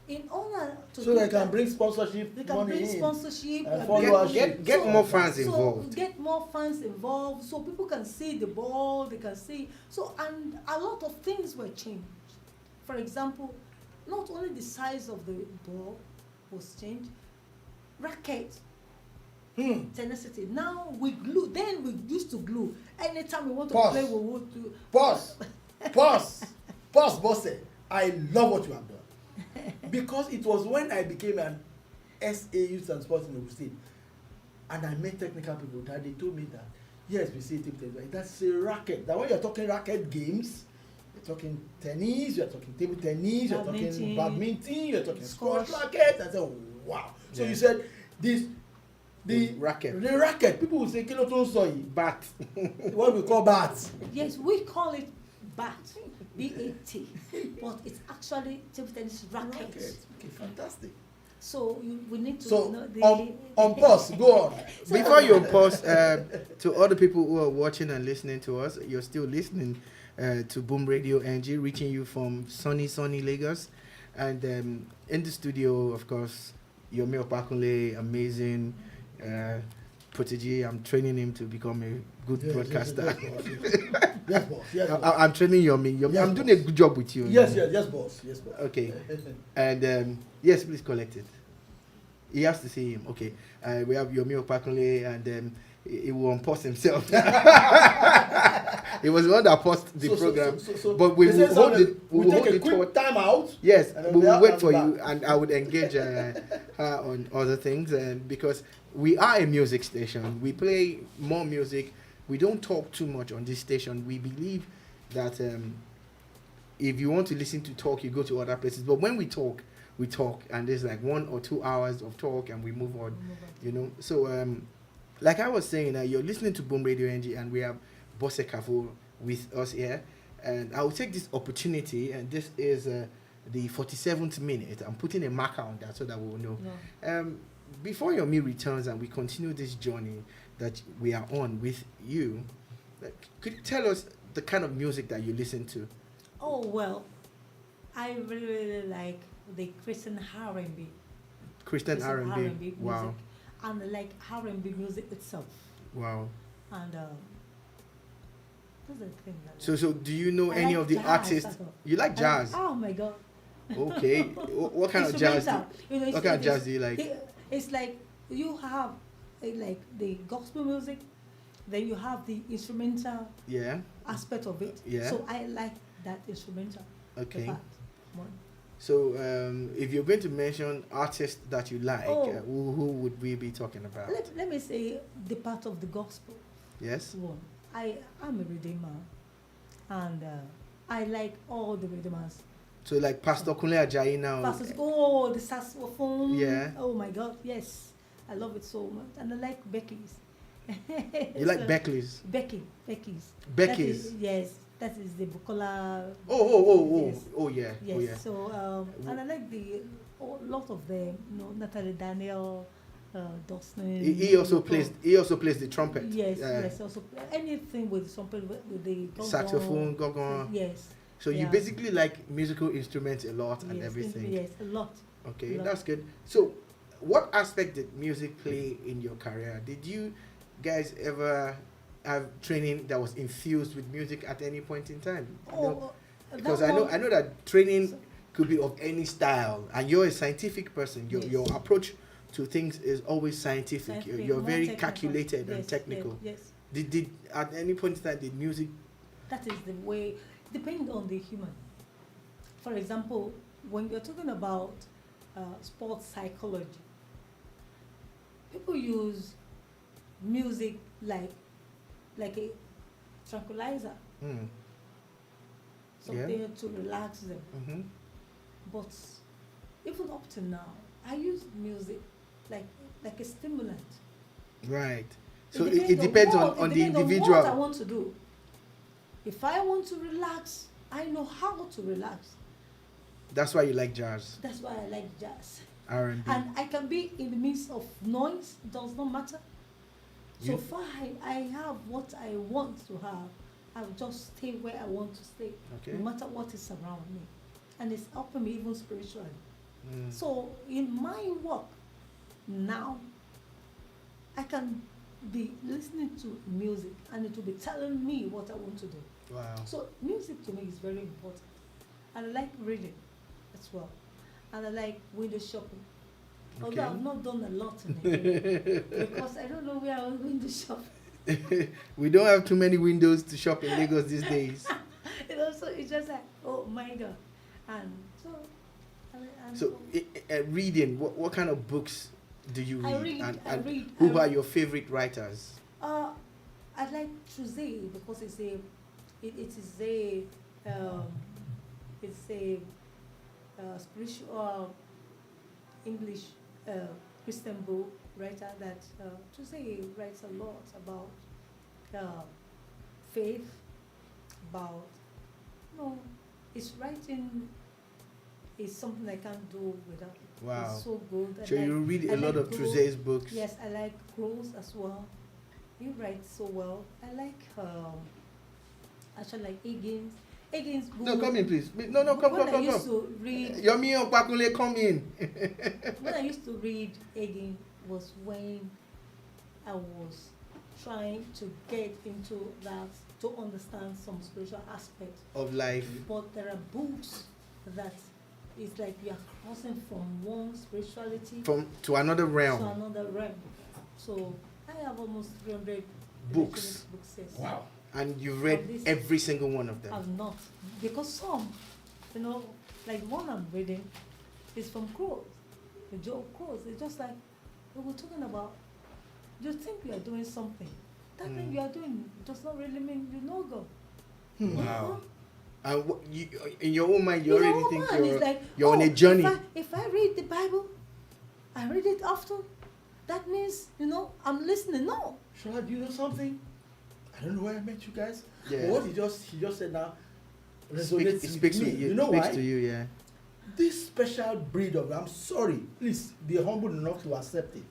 in order to So they can bring sponsorship they can money bring in. sponsorship and and followership. Get more fans so involved. get more fans involved, so people can see the ball, they can see. So, and a lot of things were changed. For example, not only the size of the ball was changed, racket, tenacity. Now we glue. Then we used to glue. Anytime we want to Pause. play, we would do. Pause. Boss. I love what you have done. Because it was when I became an SA Youth and Sports in the state, and I met technical people that they told me that yes, we see table tennis, that's a racket. That when you're talking racket games, you're talking tennis, you're talking table tennis, you're talking badminton, you're talking squash racket. I said, wow. So you said this. The racket. People will say kilo to soy bat. What we call bat. Yes, we call it bat, B-A-T, but it's actually table tennis racket. Okay, fantastic. So we need to So know the on pause, go on. Before you pause, to all the people who are watching and listening to us, you're still listening to Boom Radio NG, reaching you from sunny Lagos. And in the studio, of course, Yomi Opakunle, amazing protege. I'm training him to become a good broadcaster. Yes, boss. Yes, boss. I'm training Yomi. Yes, I'm doing a good job with you. Yes, boss. Okay. And yes, please collect it. He has to see him. Okay. We have Yomi Opakunle, and he will unpause himself. He was the one that paused the program. But we will hold it. We will hold take a it quick time out. Yes, we will wait for back. you, and I would engage her on other things, because we are a music station. We play more music. We don't talk too much on this station. We believe that if you want to listen to talk, you go to other places. But when we talk, and there's like 1 or 2 hours of talk, and we move on. You know. So like I was saying, you're listening to Boom Radio NG, and we have Bose Kaffo with us here. And I will take this opportunity, and this is the 47th minute. I'm putting a marker on that so that we will know. No. Before your me returns and we continue this journey that we are on with you, could you tell us the kind of music that you listen to? Oh, well, I really like the Christian R&B. Christian R&B. music. Wow. And I like R&B music itself. Wow. And that's the thing. So do you know any like of the jazz, artists? that's all. You like jazz? Oh my God. Okay. What kind of jazz? What kind of jazz do you like? It's like you have like the gospel music, then you have the instrumental aspect of it. Yeah. So I like that instrumental. Okay. part more. So if you're going to mention artists that you like, who would we be talking about? Let me say the part of the gospel. Yes. One. I am a redeemer, and I like all the redeemers. So like Pastor Kunle Ajayi now. The saxophone. Yeah. Oh my God, yes. I love it so much. And I like Becky's. You like Beckley's? Becky's. Becky's. Yes, that is the Bukola. Yes. Yes. Oh yeah. Yes. Oh yeah. So and I like lot of them. Natalie Daniel, Dawson. He also plays the trumpet. Yes. Yes. Also anything with trumpet with the saxophone, gong. Yes. So you basically like musical instruments a lot and everything. Yes, a lot. Okay, a lot. that's good. So, what aspect did music play in your career? Did you guys ever have training that was infused with music at any point in time? Because I know that training could be of any style, and you're a scientific person. Your approach to things is always scientific. You're very calculated and technical. Yes. Did at any point in time did music? That is the way. Depends on the human. For example, when you're talking about sports psychology, people use music like a tranquilizer, something to relax them. Mm-hmm. But even up to now, I use music like a stimulant. Right. So it depends on the individual. On what I want to do. If I want to relax, I know how to relax. That's why you like jazz, That's why I like jazz. R&B. And I can be in the midst of noise, does not matter. So You- far I have what I want to have, I'll just stay where I want to stay, Okay. no matter what is around me. And it's helping me even spiritually. Mm. So in my work now, I can be listening to music and it will be telling me what I want to do. Wow. So music to me is very important. And I like reading as well. And I like window shopping. Although Okay. I've not done a lot in it because I don't know where I will window shop. We don't have too many windows to shop in Lagos these days. So it's just like, oh my God. And so, and So, reading, what kind of books do you read? I read, and I read, who I are read. your favorite writers? I like Tuesday because it's a spiritual English Christian book writer that Tuesday writes a lot about faith, about his writing is something I can't do without. Wow. It's so good. So you read a lot of Tuesday's books? Yes, I like Gross as well. He writes so well. I like actually like Higgins book. No, come in, please. No, come. When I used to read, Yomi Okwakunle, come in. when I used to read Higgins was when I was trying to get into that to understand some spiritual aspect Of life. But there are books that it's like you are crossing from one spirituality To another realm. to another realm. So I have almost 300 Books. books. Yes. Wow. And you've read Of this- every single one of them. I've not, because some, like one I'm reading is from Crows, the Joe Crows. It's just like we were talking about. You think you are doing something. That thing you are doing does not really mean you know God. Wow. And in your own mind, you In your already own think mind, it's like, you're on a journey. If I read the Bible, I read it often. That means I'm listening. No. Shola, do you know something? I don't know where I met you guys. Yeah. But what he just said now It resonates speaks with to me. you. You know speaks why? to you, yeah. This special breed of, I'm sorry, please be humble enough to accept it.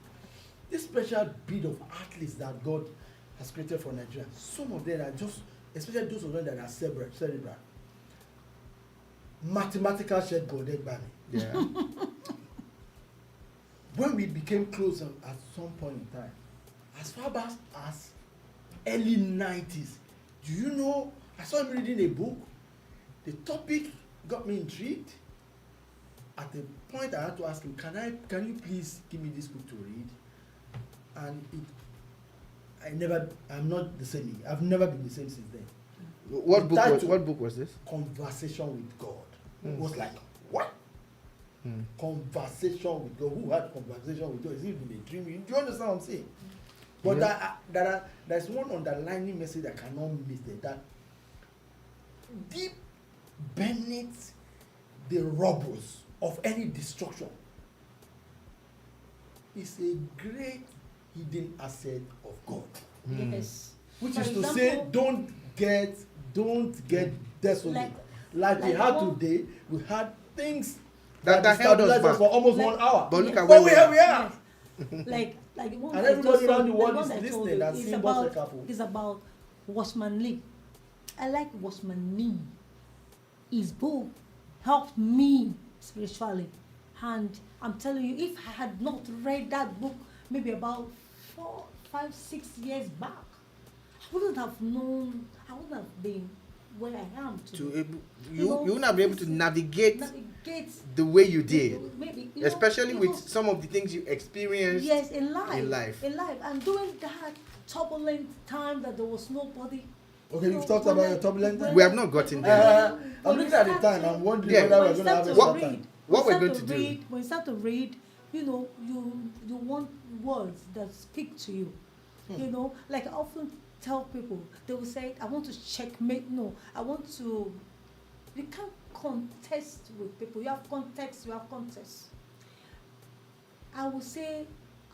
This special breed of athletes that God has created for Nigeria, some of them are just, especially those of them that are cerebral. Mathematical shed goded by me. Yeah. When we became close at some point in time, as far back as early 90s, do you know, I saw him reading a book, the topic got me intrigued. At the point I had to ask him, can you please give me this book to read? And I'm not the same. I've never been the same since then. What book was this? Conversation with God. Mm. It was like, what? Mm. Conversation with God. Who had conversation with God? Is it in a dream? Do you understand what I'm saying? But Yeah. there's one underlining message I cannot miss there, that deep beneath the rubbles of any destruction is a great hidden asset of God. Mm. Yes. Which For is to example, say, don't get desolate. Like we like had one- today, we had things That held us stabilized back. for almost Like- 1 hour. But look at But where we are. Yes. like one And I everybody just around told the you, world one is I told listening you, and it's seeing Bose about Kaffo. it's about Watchman Nee. I like Watchman Nee. His book helped me spiritually, and I'm telling you, if I had not read that book maybe about 4, 5, 6 years back, I wouldn't have known. I wouldn't have been where I am today. You wouldn't have been able to navigate Navigate the way you did. maybe Especially with because- some of the things you experienced. yes, in life. In life. And during that turbulent time that there was nobody. Okay, you've talked about your turbulent time. We have not gotten there. I'm looking at the time. I'm wondering Yeah. whether When we're you going to have start a to short read, time. What when we're you going start to do- read, when you start to read, you want words that speak to you. Like I often tell people, they will say, I want to checkmate. No, I want to. You can't contest with people. You have context. I will say,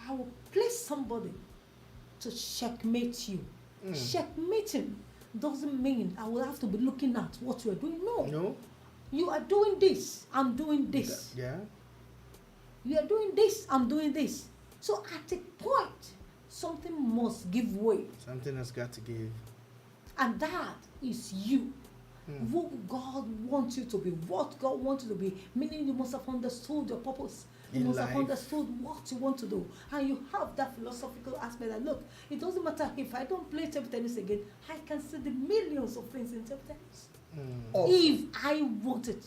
I will place somebody to checkmate you. Checkmating doesn't mean I will have to be looking at what you are doing. No. You are doing this, I'm doing this. Yeah. You are doing this, I'm doing this. So at a point, something must give way. Something has got to give. And that is you. Who God wants you to be, what God wants you to be. Meaning you must have understood your purpose. You In must life. have understood what you want to do. And you have that philosophical aspect that, look, it doesn't matter if I don't play table tennis again, I can see the millions of things in table tennis. Awesome. If I want it.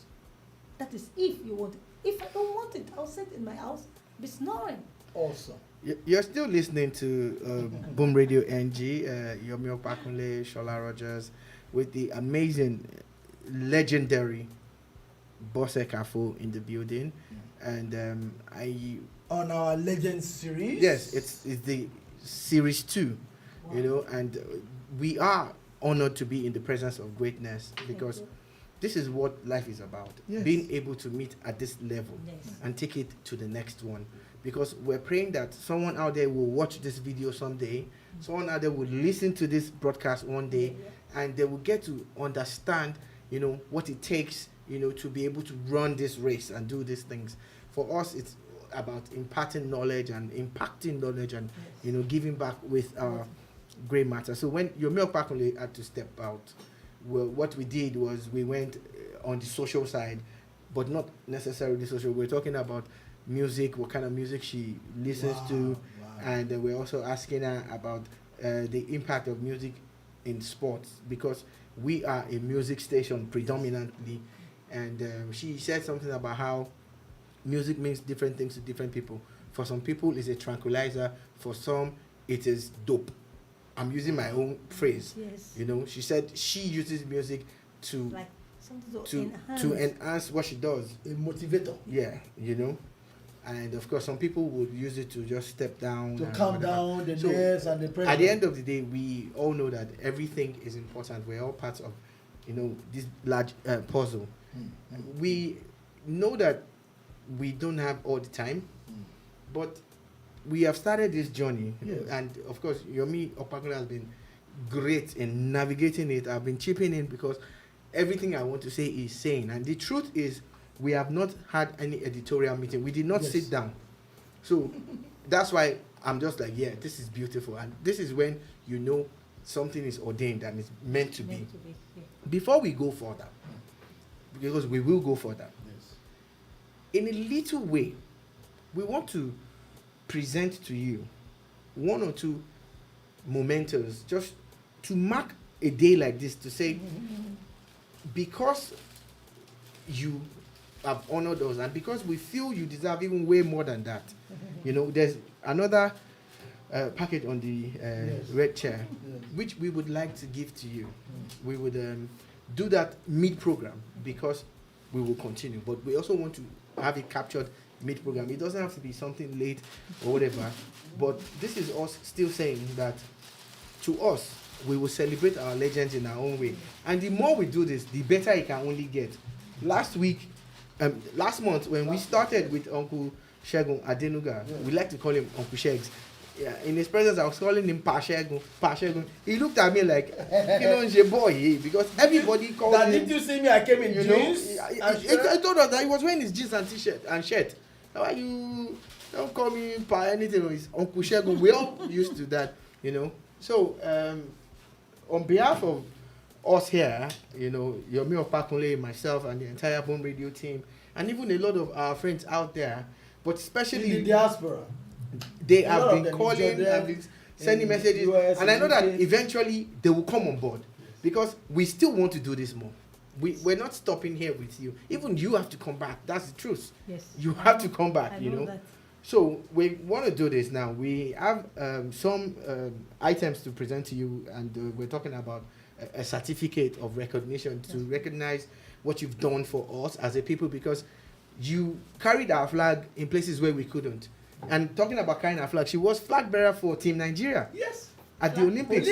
That is if you want it. If I don't want it, I'll sit in my house, be snoring. Awesome. You're still listening to Boom Radio NG, Yomi Opakunle, Shola Rogers, with the amazing, legendary Bose Kaffo in the building. And On our Legends series. yes, it's the series 2, you know, and we are honored to be in the presence of greatness, because this is what life is about. Yes. Being able to meet at this level Yes. and take it to the next one, because we're praying that someone out there will watch this video someday, someone out there will listen to this broadcast one day, and they will get to understand, you know, what it takes, you know, to be able to run this race and do these things. For us, it's about imparting knowledge and impacting knowledge and, you know, giving back with our great matter. So when Yomi Opakunle had to step out, well, what we did was we went on the social side, but not necessarily social. We're talking about music, what kind of music she listens to, and we're also asking her about the impact of music in sports, because we are a music station predominantly, and she said something about how music means different things to different people. For some people, it's a tranquilizer. For some, it is dope. I'm using my own phrase. Yes. You know, she said she uses music to Like something to enhance what she does. A motivator. Yeah, you know. And of course, some people would use it to just step down. To and calm whatever. down the So, nerves and the pressure. At the end of the day, we all know that everything is important. We're all parts of, you know, this large puzzle. We know that we don't have all the time, but we have started this journey. Yes. And of course, Yomi Opakunle has been great in navigating it. I've been chipping in because everything I want to say is sane. And the truth is, we have not had any editorial meeting. We did not Yes. sit down. So that's why I'm just like, yeah, this is beautiful. And this is when you know something is ordained and it's meant to be. yeah. Before we go further, because we will go further, Yes. in a little way, we want to present to you one or two mementos just to mark a day like this, to say, because you have honored us and because we feel you deserve even way more than that. You know, there's another package on the Yes. red chair, Yes. which we would like to give to you. We would do that mid-program because we will continue, but we also want to have it captured mid-program. It doesn't have to be something late or whatever, but this is us still saying that to us, we will celebrate our legends in our own way. And the more we do this, the better it can only get. Last month, when we started with Uncle Shegun Adenuga, we like to call him Uncle Shegs. Yeah, in his presence, I was calling him Pa Shegun. Pa Shegun. He looked at me like, you know, your boy, because everybody called That him. did you see me? I came in You know, jeans. I told us that he was wearing his jeans and t-shirt and shirt. Why you don't call me Pa anything? It's Uncle Shegun. We all used to that, you know. So, on behalf of us here, you know, Yomi Opakunle, myself, and the entire Boom Radio team, and even a lot of our friends out there, but in especially the diaspora. they A have lot of been them calling enjoy them and been sending in messages, US and I know that UK. eventually they will come on board because we still want to do this more. We're not stopping here with you. Even you have to come back. That's the truth. Yes. You I have know- to come back. I You know. that. So we want to do this now. We have some items to present to you, and we're talking about a certificate of recognition to recognize what you've done for us as a people, because you carried our flag in places where we couldn't. And talking about carrying our flag, she was flag bearer for Team Nigeria Yes. at the Olympics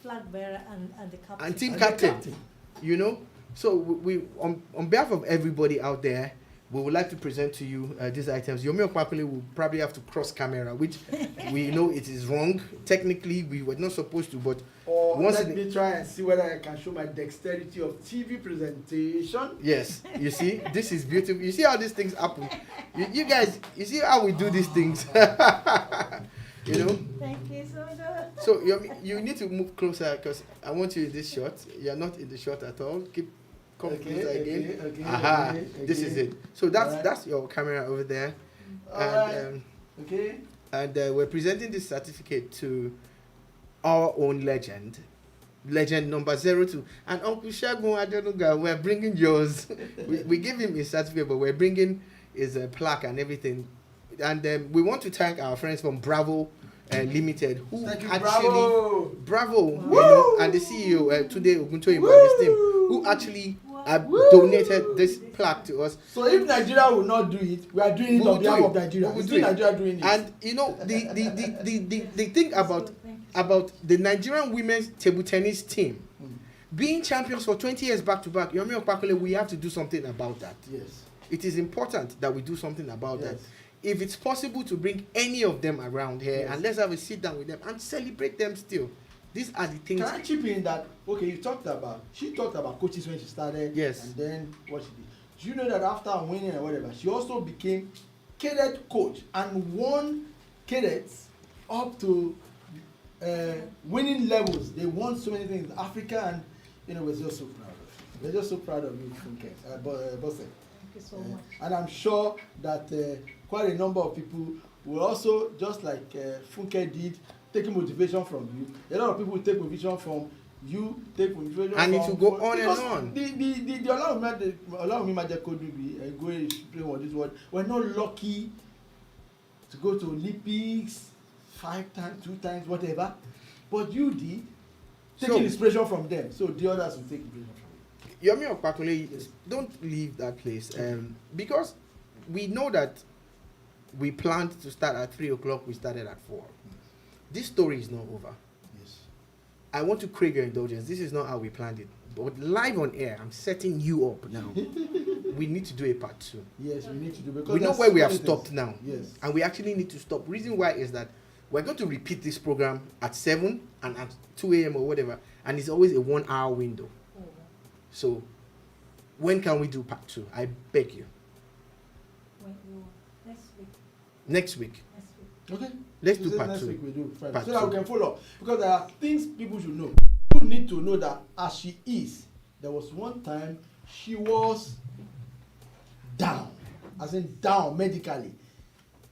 Flag bearer and the captain. and team And the captain. captain. You know, so we on behalf of everybody out there, we would like to present to you these items. Yomi Opakunle will probably have to cross camera, which we know it is wrong. Technically, we were not supposed to, but or Once let in me try and see whether I can show my dexterity of TV presentation. Yes, you see, this is beautiful. You see how these things happen. You guys, you see how we do these things. You know. Thank you so much. So you need to move closer because I want you in this shot. You're not in the shot at all. Come closer again. Okay, Aha, okay, this is it. So that's your camera over there. And we're presenting this certificate to our own legend number 02. And Uncle Shagun, I don't know, we're bringing yours. we give him his certificate, but we're bringing his plaque and everything. And we want to thank our friends from Bravo Limited, who Bravo, you know, and the CEO today Oguntoyinbo and his team, who actually donated this plaque to us. So if Nigeria will not do it, we are doing it on behalf of Nigeria. We see Nigeria doing it. And you know the thing about the Nigerian women's table tennis team being champions for 20 years back to back, Yomi Opakole, we have to do something about that. Yes. It is important that we do something about Yes. that. If it's possible to bring any of them around here, Yes. and let's have a sit down with them and celebrate them still. These are the things. Can I chip in that? Okay, she talked about coaches when she started. Yes. And then what she did. Do you know that after winning and whatever, she also became cadet coach and won cadets up to winning levels. They won so many things in Africa, and we're just so proud of you. We're just so proud of you, Funke, Bose. Thank you so much. And I'm sure that quite a number of people will also, just like Funke did, taking motivation from you. A lot of people will take motivation from you, take motivation And from... it will go on and on. The Olympian Magic Code go explain what this word. We're not lucky to go to Olympics 5 times, 2 times, whatever. But you did, taking inspiration from them. So the others will take inspiration from you. Yomi Opakole, don't leave that place. Because we know that we planned to start at 3 o'clock, we started at 4. This story is not over. Yes. I want to crave your indulgence. This is not how we planned it. But live on air, I'm setting you up now. We need to do a part 2. Yes, we need to do, because We know there's where we so have many stopped things. now. Yes. And we actually need to stop. Reason why is that we're going to repeat this program at 7 and at 2 a.m. or whatever. And it's always a 1-hour window. Oh, So when can we do part 2? I beg you. next week. Next week. Okay. Let's She do said part next 2. week we do Friday. Part So that we 2. can follow. Because there are things people should know. People need to know that as she is, there was one time she was down. As in down medically.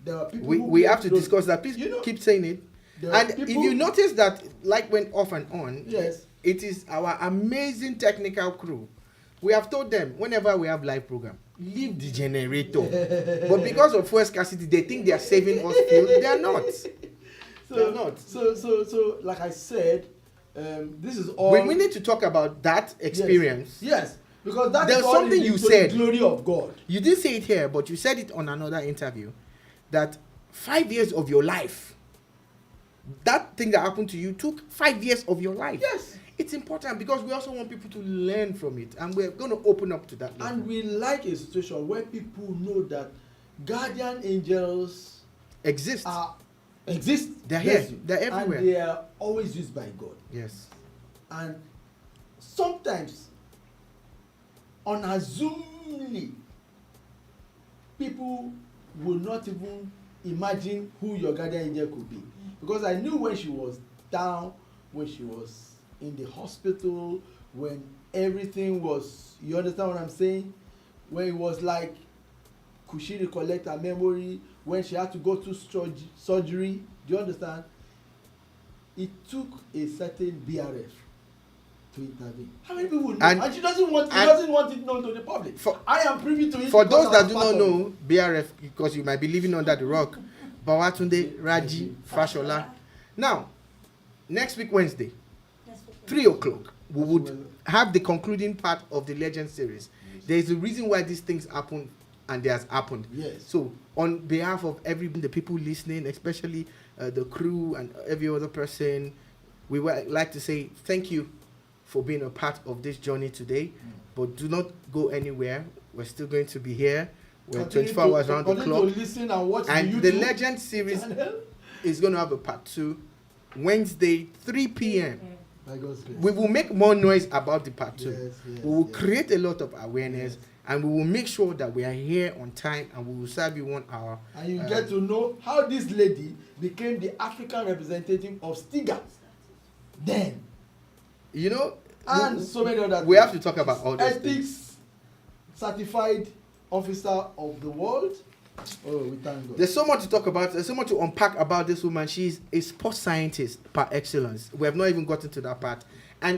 There are people We have to discuss that. Please keep saying it. And if you notice that light went off and on, yes, it is our amazing technical crew. We have told them whenever we have live program, leave the generator. But because of fuel scarcity, they think they are saving us fuel. They are not. They're not. So like I said, this is all. We need to talk about that experience. Yes, because that There's is all something you said. The glory of God. You didn't say it here, but you said it on another interview that 5 years of your life, that thing that happened to you took 5 years of your life. Yes. It's important because we also want people to learn from it, and we're going to open up to that level. And we like a situation where people know that guardian angels exist. They're here. They're everywhere. And they are always used by God. Yes. And sometimes, unassumingly, people will not even imagine who your guardian angel could be. Because I knew when she was down, when she was in the hospital, when everything was, you understand what I'm saying? When it was like, could she recollect her memory? When she had to go to surgery, do you understand? It took a certain BRF to intervene. How many people know? And she doesn't want it known to the public. I am privy to it. For those that do not know BRF, because you might be living under the rock, Bawatunde Raji Fashola. Now, next week Wednesday, 3 o'clock, we would have the concluding part of the Legend series. There is a reason why these things happen, and they has happened. Yes. So, on behalf of the people listening, especially the crew and every other person, we would like to say thank you for being a part of this journey today. But do not go anywhere. We're still going to be here. We're 24 hours around the clock. Listen and watch and the Legend series is going to have a part 2 Wednesday, 3 p.m. By God's grace. We will make more noise about the part 2. Yes, yes, We will yes. create a lot of awareness, Yes. and we will make sure that we are here on time, and we will serve you 1 hour. And you get to know how this lady became the African representative of Stiga. Then. You know, And so many other we things. have to talk about all those things. Ethics certified officer of the world. Oh, we thank God. There's so much to talk about. There's so much to unpack about this woman. She's a sports scientist par excellence. We have not even gotten to that part. And